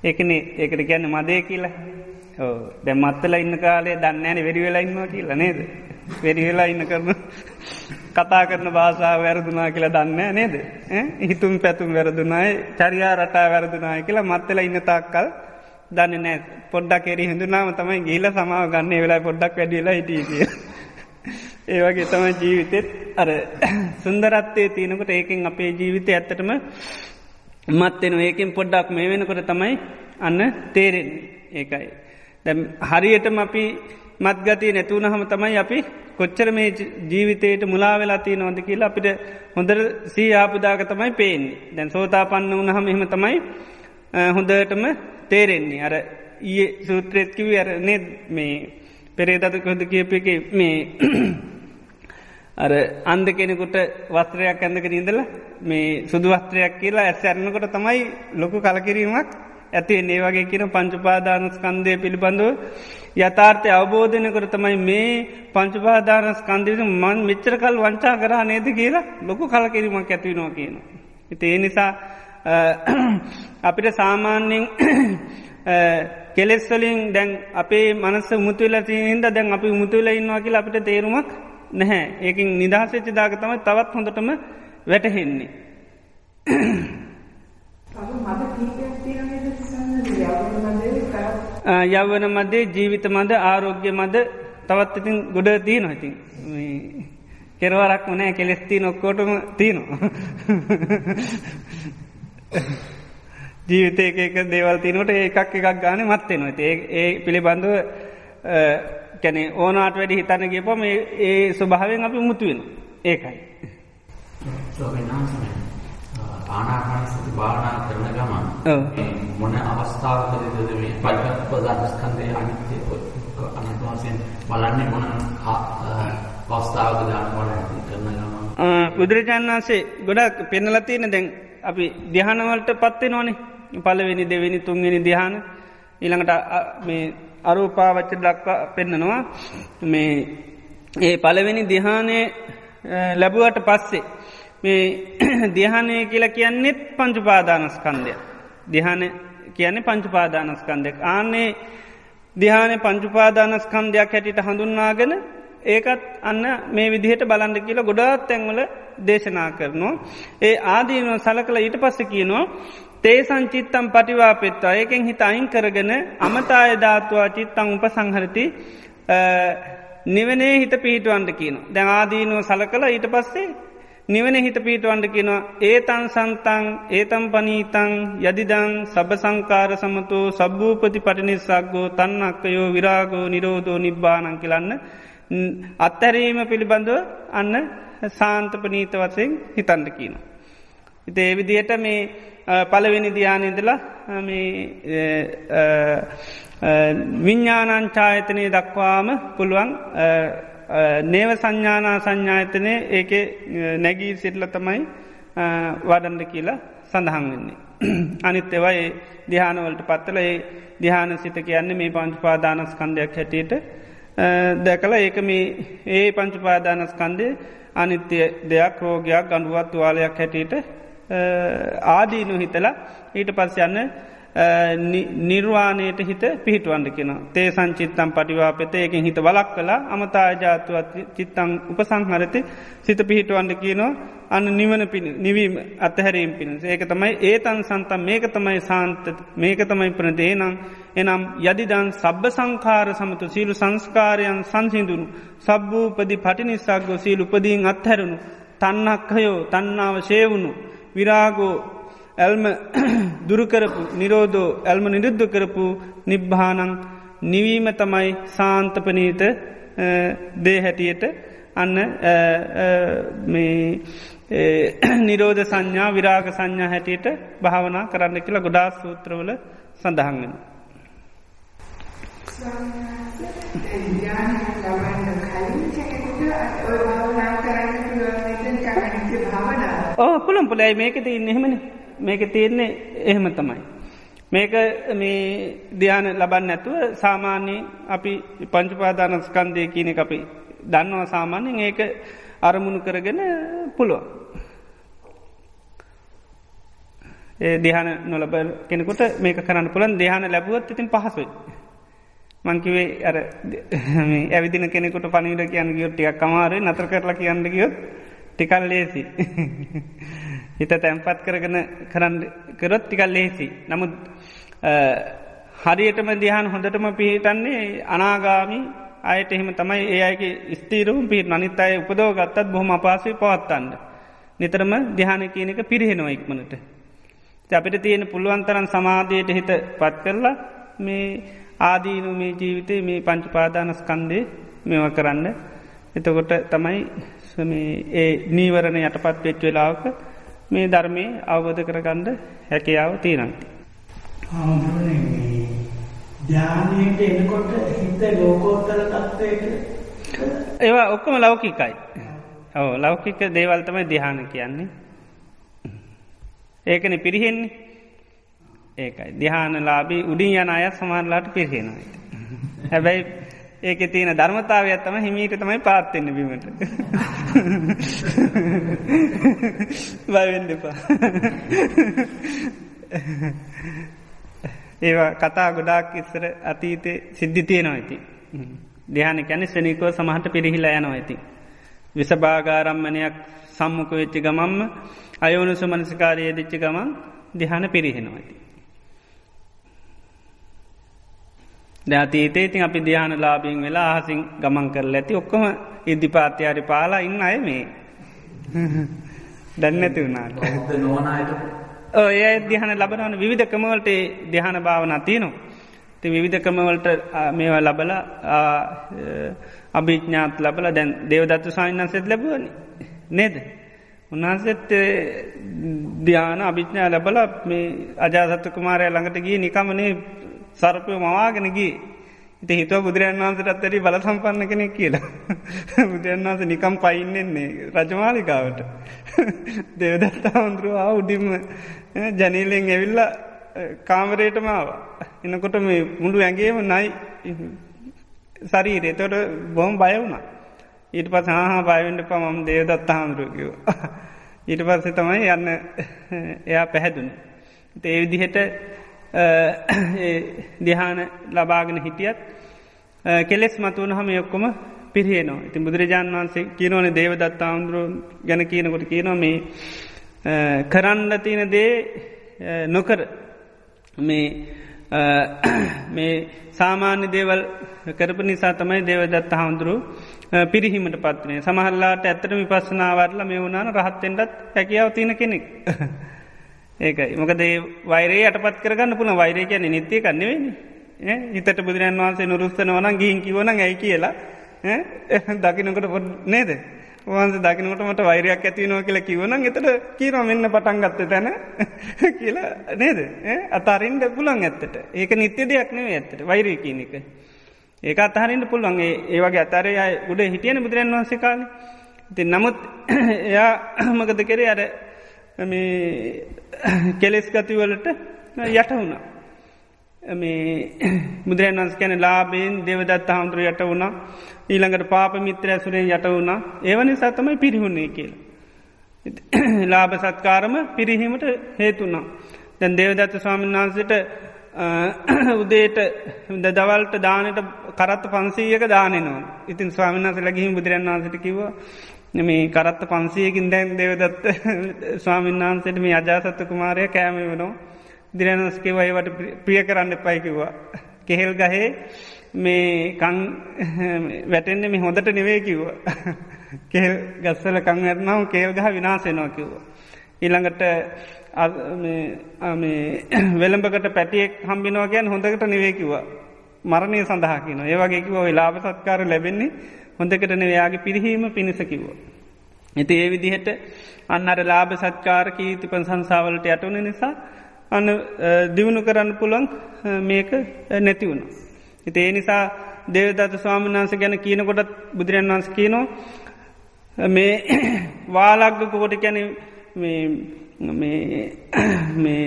ඒකන ඒකට කියන්න මදය කියලා දැ මත්තල ඉන්න කාලේ දන්නෑන වෙරිවෙලා ඉන්නවා කියලා නේද. වෙරිවෙලා ඉන්න කරන කතා කරන භාෂාව වැරදුනා කියලා දන්න නේද. හිතුම් පැතුම් වැරදුනායි චරියා රටා වැරදුනාය කියලා මත්තල ඉන්න තාක්කල් දන්න නෑ පොඩ්ඩක් එරි හිදුනාම තමයි ගීල සමාව ගන්න වෙලා පොඩ්ඩක් වැඩියලා හිටිය කිය. ඒවගේ තමයි ජීවිතෙත් අර සුන්දරත්තේ තියනකොට ඒකින් අපේ ජීවිතය ඇත්තටම මත්වෙන ඒකින් පොඩ්ඩක් මේ වෙනකොට තමයි අන්න තේරෙන්නේ ඒකයි. දැම් හරියටම අපි මත්ගතිය නැතුවන හම තමයි අපි කොච්චර මේ ජීවිතයට මුලා වෙලා තිය නොද කියලා අපිට හොඳර සී ආපුදාග තමයි පේන්නේ. දැන් සෝතා පන්න වනහම එහෙම තමයි හොඳටම තේරෙන්නේ. අර ඒ සූත්‍රයත්කිව අර නෙ මේ පෙරේදත කොද කියප එක මේ අර අන්ද කෙනෙකුට වස්ත්‍රයක් ඇඳක ඉඳල මේ සුදු වස්ත්‍රයක් කියලා ඇස් ඇරණකොට තමයි ලොකු කලකිරීමක් ඇති ඒ වගේ කියන පංචුපාදානස්කන්දය පිළිබඳව යථාර්ථය අවබෝධනය කර තමයි මේ පංචුපාදානස්කන්දය මන් මෙච්චරකල් වංචා කරා නේද කියලා ලොකු කලකිරීමක් ඇතිවෙනවා කියන. ඒ නිසා අපිට සාමාන්‍යෙන් කෙලෙස්වලින් දැන් අපේ මනස මුතුවෙලා තියහින්ද දැන් අපි මුතුවෙලා ඉන්නවා කියලා අපිට තේරුමක් නැහැ. ඒකින් නිදහසච්චි දාග තමයි තවත් හොඳටම වැටහෙන්නේ. යවන මදේ ජීවිත මද ආරෝග්‍ය මද තවත් ඉතින් ගොඩ තිය නොඉතින් කෙරවරක් වනෑ කෙලෙස්තිී නොක්කෝටම තියනවා. ජීවිතයක දේවල් තිනට ඒකක් එකක් ගාන මත්වෙන ඒ පිළිබඳව කැනෙ ඕනාට වැඩි හිතන්න ගේපම ඒ ස්වභාවෙන් අපි මුතුවෙන ඒකයි. ආනාපාන සති භාවනා කරන ගමන් මොන අවස්ථාවකදද මේ පංචස්කන්ධය අනිත්‍ය අනිත්‍ය වශයෙන් බලන්නේ මොන අවස්ථාවකද ආනාපාන කරන ගමන් බුදුරජාණන් වහන්සේ ගොඩක් පෙන්නලා තියෙන දැන් අපි ධ්‍යානවලට පත්වෙනවනේ පළවෙනි දෙවෙනි තුන්වෙනි ධ්‍යාන ඊළඟට මේ අරූපාවච්ච දක්වා පෙන්නනවා මේ ඒ පළවෙනි ධ්‍යානය ලැබුවට පස්සේ මේ ධ්‍යානය කියලා කියන්නෙත් පංචුපාදානස්කන්ධය. ධ්‍යාන කියන්නේ පංචුපාදානස්කන්ධයක්. ආන්නේ ධ්‍යාන පංචුපාදානස්කන්ධයක් හැටියට හඳුන්වාගෙන ඒකත් අන්න මේ විදිහට බලන්ඩ කියලා ගොඩාත් තැන්වල දේශනා කරනවා. ඒ ආදීනුව සලකල ඊට පස්ස කියනවා තේසං චිත්තම් පටිවාපෙත්වා ඒකෙන් හිත අයින් කරගෙන අමතාය ධාතුවා චිත්තං උපසංහරති නිවනේ හිත පිහිටුවන්ට කියන. දැන් ආදීනෝ සලකලා ඊට පස්සේ නිවනේ හිත පිහිටුවන්ට කියනවා ඒතං සන්තං ඒතම් පනීතං යදිදං සබ්බ සංකාර සමතෝ සබ්බූපති පටිනිස්සග්ගෝ තන්නක්කයෝ විරාගෝ නිරෝධෝ නිබ්බානං කියලන්න අත්හැරීම පිළිබඳව අන්න සාන්තපනීත වශයෙන් හිතන්ට කියනවා. ඉත ඒ විදියට මේ පළවෙනි ධ්‍යානයේදලා මේ විඤ්ඤාණංචායතනය දක්වාම පුළුවන් නේව සංඥානා සංඥායතනය ඒක නැගී සිටලා තමයි වඩන්න කියලා සඳහන් වෙන්නේ. අනිත් ඒවා ඒ ධ්‍යානවලට පත්වලා ඒ ධ්‍යාන සිත කියන්නේ මේ පංච උපාදානස්කන්ධයක් හැටියට දැකලා ඒක මේ ඒ පංච උපාදානස්කන්ධය අනිත්‍ය දෙයක් රෝගයක් ගඬුවක් තුවාලයක් හැටියට ආදීනු හිතලා ඊට පස්සේ යන්න නිර්වාණයට හිත පිහිටුවන්ට කෙනවා. තේ සංචිත්තම් පටිවාපෙත ඒකින් හිත වලක් කලා අමතා ජාතුවත් චිත්තං උපසංහරති සිත පිහිටුවන්ට කියනවා අන්න නිවන නිවීම අත්හැරීම් පිණිස. ඒක තමයි ඒතන් සන්තම් මේක තමයි සාන්ත මේක තමයි ප්‍රදේ නම් එනම් යදිදන් සබ්බ සංඛාර සමතු සීලු සංස්කාරයන් සංසිඳුණු සබ්බූපදි පටිනිස්සග්ගෝ සීලු උපදීන් අත්හැරුණු තන්නක්හයෝ තන්නාව ශේවුණු විරාගෝ ඇල්ම දුරුකරපු නිරෝධෝ ඇල්ම නිරුද්ධ කරපු නිබ්භානං නිවීම තමයි සාන්තපනීත දේ හැටියට අන්න නිරෝධ සංඥා විරාග සංඥා හැටියට භාවනා කරන්න කියලා ගොඩාක් සූත්‍රවල සඳහන් වෙනවා. පුළුවන් පුළයි මේක තියන්නේ එහෙමනේ මේක තියෙන්නේ එහෙම තමයි. මේක මේ ධ්‍යාන ලබන්න ඇතුව සාමාන්‍ය අපි පංචුපාදානස්කන්ධය කියන එක අපි දන්නවා සාමාන්‍යයෙන් ඒක අරමුණු කරගෙන පුළුවන්. ඒ ධ්‍යාන නොලබ කෙනෙකුට මේක කරන්න පුළුවන් ධ්‍යාන ලැබුවත් ඉතින් පහසුයි. මං කිව්වේ අර මේ ඇවිදින කෙනෙකුට පණිවිඩ කියන්න ගියොත් ටිකක් අමාරුයි නතර කරලා කියන්න ගියොත් ටිකක් ලේසි. හිත තැන්පත් කරගෙන කරන්න කරොත් ටිකක් ලේසි. නමුත් හරියටම ධ්‍යාන හොඳටම පිහිටන්නේ අනාගාමි අයට එහෙම තමයි ඒ අයගේ ස්ථීරවම පිහිටන. අනිත් අය උපදව ගත්තත් බොහොම අපහසුයි පවත්වන්න. නිතරම ධ්‍යාන කියන එක පිරිහෙනවා ඉක්මනට. අපිට තියෙන පුළුවන් තරම් සමාධියට හිත පත් කරලා මේ ආදීනු මේ ජීවිතේ මේ පංච උපාදානස්කන්ධේ මේවා කරන්න. එතකොට තමයි ඒ නීවරණ යටපත් වෙච්ච වෙලාවක මේ ධර්මයේ අවබෝධ කරගන්න හැකියාව තියෙනවා. ධ්‍යානයට එනකොට හිත ලෝකෝත්තර තත්ත්වයට ඒවා ඔක්කොම ලෞකිකයි. ඔව් ලෞකික දේවල් තමයි ධ්‍යාන කියන්නේ. ඒකනේ පිරිහෙන්නේ. ඒකයි. ධ්‍යානලාභී උඩින් යන අය සමහරලාට පිරිහෙනවා. හැබැයි ඒකේ තියෙන ධර්මතාවයක් තමයි හිමීට තමයි පාත් වෙන්නේ බිමට. බය වෙන්න එපා. ඒවා කතා ගොඩාක් ඉස්සර අතීතේ සිද්ධි තියෙනවා ඉතින්. ධ්‍යාන කියන්නේ ශනිකව සමහරට පිරිහිලා යනවා ඉතින්. විසභාගාරම්මණයක් සම්මුඛ වෙච්ච ගමන්ම අයෝනිසෝ මනසිකාරයේ දෙච්ච ගමන් ධ්‍යාන පිරිහෙනවා ඉතින්. දැන් අතීතේ ඉතින් අපි ධ්‍යානලාභීන් වෙලා අහසින් ගමන් කරලා ඇති ඔක්කොම ඉද්ධිපාත්‍යාරි පාලා ඉන්න අය මේ. දැන් නැති වුණාට. බෞද්ධ නොවන අයට ඒ ධ්‍යාන ලබනවන විවිධ ක්‍රම වලට ධ්‍යාන භාවනා තියෙනවා. ඉතින් විවිධ ක්‍රම වලට මේවා ලබලා අභිඥාත් ලබලා දැන් දේවදත්ත ස්වාමීන් වහන්සේත් ලැබුවනේ නේද? උන්වහන්සේත් ධ්‍යාන අභිඥා ලැබලා මේ අජාසත් කුමාරයා ළඟට ගියේ නිකම්නේ සර්පය මවාගෙන ගියේ. ඉතින් හිතුවා බුදුරජාණන් වහන්සේටත් වැඩි බල සම්පන්න කෙනෙක් කියලා. බුදුරජාණන් වහන්සේ නිකම් පයින්නේ රජමාලිගාවට. දේවදත්ත හඳුරුව උඩින්ම ජනේලෙන් ඇවිල්ලා කාමරේටම ආවා. එනකොට මේ මුළු ඇඟේම නයි ශරීරය. ඒතකොට බොහොම බය වුණා. ඊට පස්සේ බය වෙන්න එපා මම දේවදත්ත හඳුරුව කිව්වා. ඊට පස්සේ තමයි යන්න එයා පැහැදුනේ. ඉතින් ඒ විදිහට ධ්‍යාන ලබාගෙන හිටියත් කෙලෙස් මතුවනහම ඔක්කොම පිරිහෙනවා. ඉතින් බුදුරජාණන් වහන්සේ කියනෝනේ දේවදත්ත හඳුරුව ගැන කියනකොට කියනවා මේ කරන්න තියෙන දේ නොකර මේ සාමාන්‍ය දේවල් කරපු නිසා තමයි දේවදත්ත හාමුදුරු පිරිහීමට පත්වනේ. සමහරලාට ඇත්තට විපස්සනාවටලා මේ වුණාන රහත්තෙන්ටත් හැකියාව තියෙන කෙනෙක්. ඒකයි. මොකද ඒ වෛරය යටපත් කරගන්න පුළුවන්. වෛරය කියන්නේ නිත්‍ය එකක් නෙවෙයිනේ. හිතට බුදුරජාණන් වහන්සේ නුරුස්සනවා නම් ගිහින් කිව්වනම් ඇයි කියලා දකින්නකොට නේද? වහන්සේ දකින්නකොට මට වෛරයක් ඇති වෙනවා කියලා කිව්වනම් එතන කියනවා මෙන්න පටන් ගත්ත තැන කියලා නේද? අතාරින්න පුළුවන් ඇත්තට. ඒක නිත්‍ය දෙයක් නෙවෙයි ඇත්තට. වෛරය කියන එක. ඒක අතහරින්න පුළුවන්. ඒ වගේ අතාරේ අය උඩ හිටියනේ බුදුරජාණන් වහන්සේ කාලේ. ඉතින් නමුත් එයා මොකද කරේ අර මේ කෙලෙස් ගති වලට යට වුණා. මේ බුදුරජාණන් වහන්සේ කියන්නේ ලාභයෙන් දේවදත්ත හාමුදුරුවෝ යට වුණා. ඊළඟට පාප මිත්‍ර ඇසුරෙන් යට වුණා. ඒව නිසා තමයි පිරිහුනේ කියලා. ලාභ සත්කාරම පිරිහීමට හේතු වුණා. දැන් දේවදත්ත ස්වාමීන් වහන්සේට උදේට දවල්ට දානෙට කරත්ත 500ක දානෙනවා. ඉතින් ස්වාමීන් වහන්සේලා ගිහින් බුදුරජාණන් වහන්සේට කිව්වා මේ කරත්ත 500කින් දැන් දේවදත්ත ස්වාමීන් වහන්සේට මේ අජාසත් කුමාරයා කෑම වෙනවා. බුදුරජාණන් වහන්සේ කිව්වා ඒවට ප්‍රිය කරන්න එපයි කිව්වා. කෙහෙල් ගහේ මේ කන් වැටෙන්නේ මේ හොඳට නෙවෙයි කිව්වා. කෙහෙල් ගස්වල කන් වැටෙනවා කෙහෙල් ගහ විනාශ වෙනවා කිව්වා. ඊළඟට මේ වෙළඹකට පැටියෙක් හම්බෙනවා කියන්නේ හොඳකට නෙවෙයි කිව්වා. මරණය සඳහා කියනවා. ඒ වගේ කිව්වා ඔය ලාභ සත්කාර ලැබෙන්නේ හොඳකට නෙවෙයි යාගේ පිරිහීම පිණිස කිව්වා. ඉතින් ඒ විදිහට අන්න අර ලාභ සත්කාර කීර්ති ප්‍රශංසා වලට යට වුණ නිසා අන්න දිනු කරන්න පුළුවන් මේක නැති වුණා. ඉතින් ඒ නිසා දේවදත්ත ස්වාමීන් වහන්සේ ගැන කියනකොට බුදුරජාණන් වහන්සේ කියනවා මේ වාලග්ග කොට කියන්නේ මේ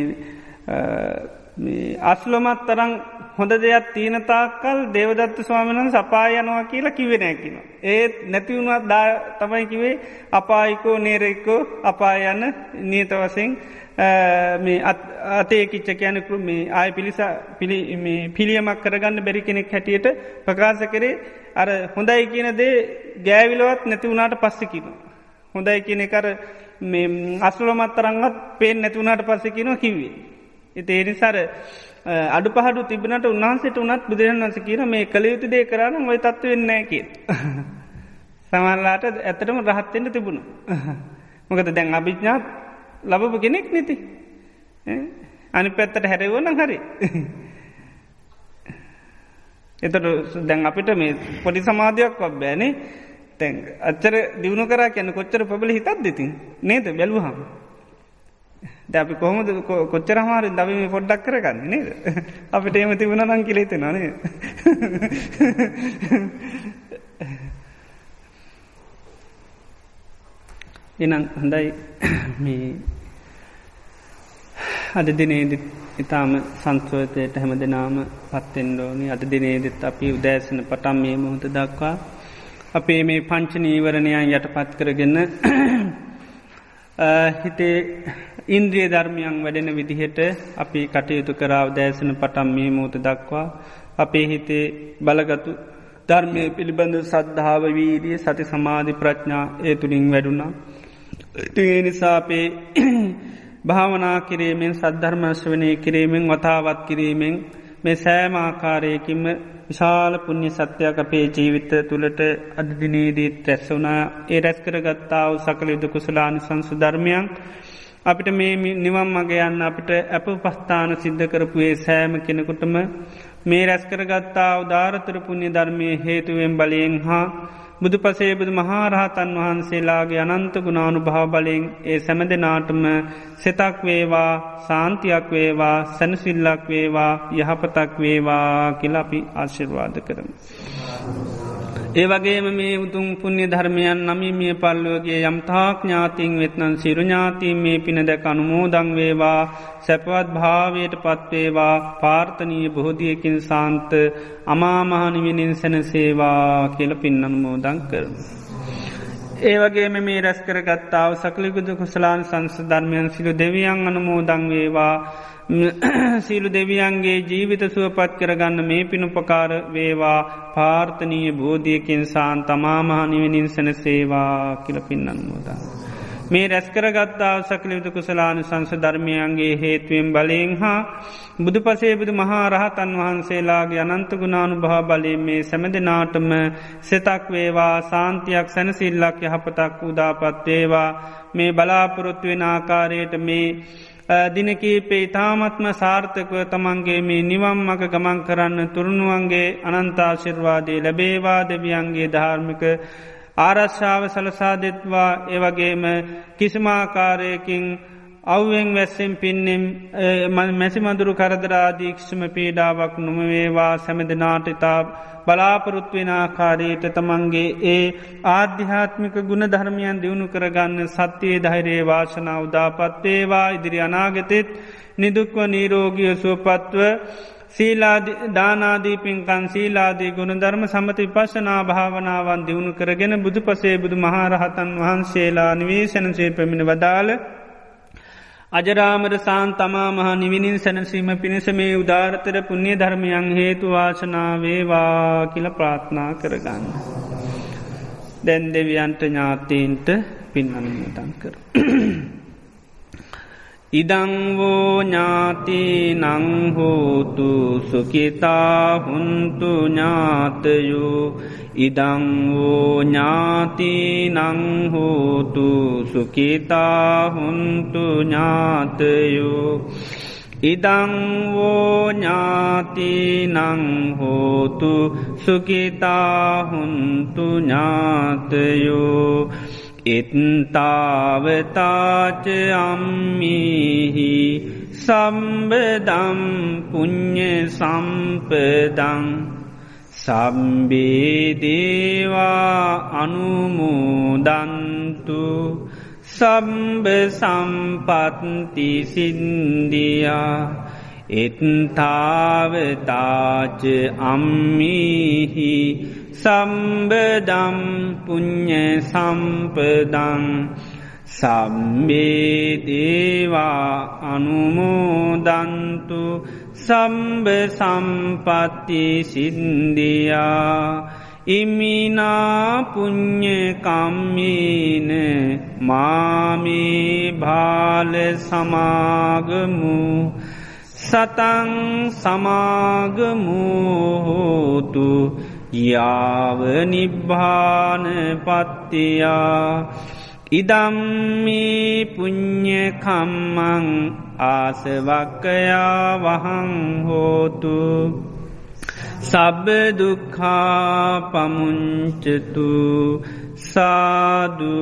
අස්ලමත් තරම් හොඳ දෙයක් තියෙන තාක්කල් දේවදත්ත ස්වාමීන් වහන්සේ අපාය යනවා කියලා කිව්වේ නැහැ කියනවා. ඒත් නැති වුණා තමයි කිව්වේ අපායිකෝ නේරිකෝ අපාය යන නියත වශයෙන් මේ අතේ කිච්ච කියන්නේ මේ ආය පිළියමක් කරගන්න බැරි කෙනෙක් හැටියට ප්‍රකාශ කරේ අර හොඳයි කියන දේ ගෑවිලවත් නැති වුණාට පස්සේ කියනවා. හොඳයි කියන එක අර මේ අස්ලමත් තරම්වත් පේන්නේ නැති වුණාට පස්සේ කියනවා කිව්වේ. ඒ නිසා අඩුපහඩු තිබුණාට උන්වහන්සේට උනත් බුදුරජාණන් වහන්සේ කියනවා මේ කළ යුතු දේ කරා නම් ওই තත්ත්වෙ වෙන්නේ නැහැ කියලා. සමහරලාට ඇත්තටම රහත් වෙන්න තිබුණා. මොකද දැන් අභිඥා ලැබපු කෙනෙක් නැති. අනිත් පැත්තට හැරෙවුවා නම් හරි. එතකොට දැන් අපිට මේ පොඩි සමාධියක්වත් බෑනේ. දැන් අච්චර දිනු කරා කියන්නේ කොච්චර ප්‍රබල හිතක්ද ඉතින් නේද බැලුවහම. දැන් අපි කොහොමද කොච්චර අමාරුද අපි මේ පොඩ්ඩක් කරගන්නේ නේද? අපිට එහෙම තිබුණා නම් කියලා හිතෙනවා නේද? එහෙනම් හොඳයි මේ අද දිනේදී ඊටාම සංස්කෘතයට හැමදෙනාම පත් වෙන්න ඕනේ. අද දිනේදීත් අපි උදෑසන පටන් මේ මොහොත දක්වා අපේ මේ පංච නීවරණයන් යටපත් කරගෙන හිතේ ඉන්ද්‍රිය ධර්මයන් වැඩෙන විදිහට අපි කටයුතු කරා උදෑසන පටන් මේ මොහොත දක්වා අපේ හිතේ බලගතු ධර්මයේ පිළිබඳ සද්ධාව වීර්යය සති සමාධි ප්‍රඥා ඒ තුලින් වැඩුණා. ඒ නිසා අපේ භාවනා කිරීමෙන් සද්ධර්ම ශ්‍රවණය කිරීමෙන් වතාවත් කිරීමෙන් මේ සෑම ආකාරයකින්ම විශාල පුණ්‍ය සත්‍යයක් අපේ ජීවිත තුළට අද දිනේදී රැස් වුණා. ඒ රැස් කරගත්තා වූ සකල විද කුසලානිසංස ධර්මයන් අපිට මේ නිවන් මඟ යන්න අපිට අපපස්ථාන සිද්ධ කරපු ඒ සෑම කෙනෙකුටම මේ රැස් කරගත්තා වූ දාරතර පුණ්‍ය ධර්මයේ හේතුවෙන් බලයෙන් හා බුදුපසේ බුදු මහරහතන් වහන්සේලාගේ අනන්ත ගුණානුභාව බලයෙන් ඒ සෑම දෙනාටම සිතක් වේවා සාන්තියක් වේවා සැනසෙල්ලක් වේවා යහපතක් වේවා කියලා අපි ආශිර්වාද කරමු. ඒ වගේම මේ උතුම් පුණ්‍ය ධර්මයන් නමිමිය පල්ලෝගේ යම් තාක් ඥාතීන් වෙත්නම් සිරු ඥාතීන් මේ පින දැක අනුමෝදන් වේවා සැපවත් භාවයට පත් වේවා ප්‍රාර්ථනීය බෝධියකින් සාන්ත අමා මහ නිවනින් සැනසේවා කියලා පින් අනුමෝදන් කරමු. ඒ වගේම මේ රැස් කරගත්තා වූ සකල විද කුසලානිසංස ධර්මයන් සියලු දෙවියන් අනුමෝදන් වේවා. සියලු දෙවියන්ගේ ජීවිත සුවපත් කරගන්න මේ පිනුපකාර වේවා ප්‍රාර්ථනීය බෝධියකින් සාන්ත අමා මහ නිවනින් සැනසේවා කියලා පින් අනුමෝදන්. මේ රැස්කරගත්තා සකලයුතු කුසලාන සංස ධර්මයන්ගේ හේතුවෙන් බලයෙන් හා බුදු පසේබුදු මහා රහතන් වහන්සේලාගේ අනන්ත ගුණානු භා බලයෙන් මේ සැමදනාටම සෙතක් වේවා සාන්තියක් සැනසිල්ලක් යහපතක් උදාපත්වේවා මේ බලාපොරොත්තු වෙන ආකාරයට මේ දිනකීපේ ඉතාමත්ම සාර්ථකව තමන්ගේ මේ නිවම් මග ගමන් කරන්න තුරුණුවන්ගේ අනන්තාශිර්වාදය ලැබේවා දෙවියන්ගේ ධාර්මික ආරශ්ාව සලසාදෙත්වා ඒවගේම කිසිමාකාරයකින් අව්වෙන් වැස්සෙන් පින්නෙම් මැසිමදුරු කරදරාදීක්ෂම පීඩාවක් නොමවේවා සැමදනාට ඉතා බලාපොරොත්වෙන ආකාරයට තමන්ගේ ඒ ආධ්‍යාත්මික ගුණ ධර්මයන් දියුණු කරගන්න සත්‍යයේ ධෛරයේ වාශනා උදාපත්වේවා ඉදිරි අනාගතෙත් නිදුක්ව නීරෝගිය සුවපත්ව දානාදී පින්කන් සීලාදී ගුණධර්ම සමති පශනා භාවනාවන් දියුණු කරගෙන බුදු පසේ බුදු මහරහතන් වහන්සේලා නිවේශනසේ පැමිණ වදාළ අජරාමර සාන් තමා මහා නිවිනින් සැනසීම පිණිස මේ උදාරතර පුුණ්‍ය ධර්මයන් හේතු වාශනාවේවා කියල ප්‍රාත්නා කරගන්න. දැන් දෙවියන්ට ඥාතීන්ට පින්නනමතන් කර. ඉදංවෝ ඥාති නංහෝතු සුකිතා හුන්තු ඥාතයෝ ඉදංවෝ ඥාති නංහෝතු සුකිතා හුන්තු ඥාතයෝ ඉදංවෝ ඥාති නංහෝතු සුකිතා හුන්තු ඥාතයෝ එත්තාවතාච අම්මිහි සම්බදම් පුඤ්ඤ සම්පදං සම්බේදේවා අනුමෝදන්තු සම්බ සම්පත්ති සින්දියා එත්තාවතාච අම්මිහි සම්බදම් පුඤ්ඤ සම්පදං සම්බේදේවා අනුමෝදන්තු සම්බ සම්පත්ති සින්දියා ඉමිනා පුඤ්ඤ කම්මේන මාමේ භාල සමාගමු සතං සමාගමු හෝතු යාව නිබ්බාන පත්තියා ඉදම්මේ පුඤ්ඤ කම්මං ආසවක්කයා වහං හෝතු සබ්බ දුක්ඛා පමුංචතු සාදු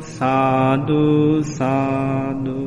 සාදු සාදු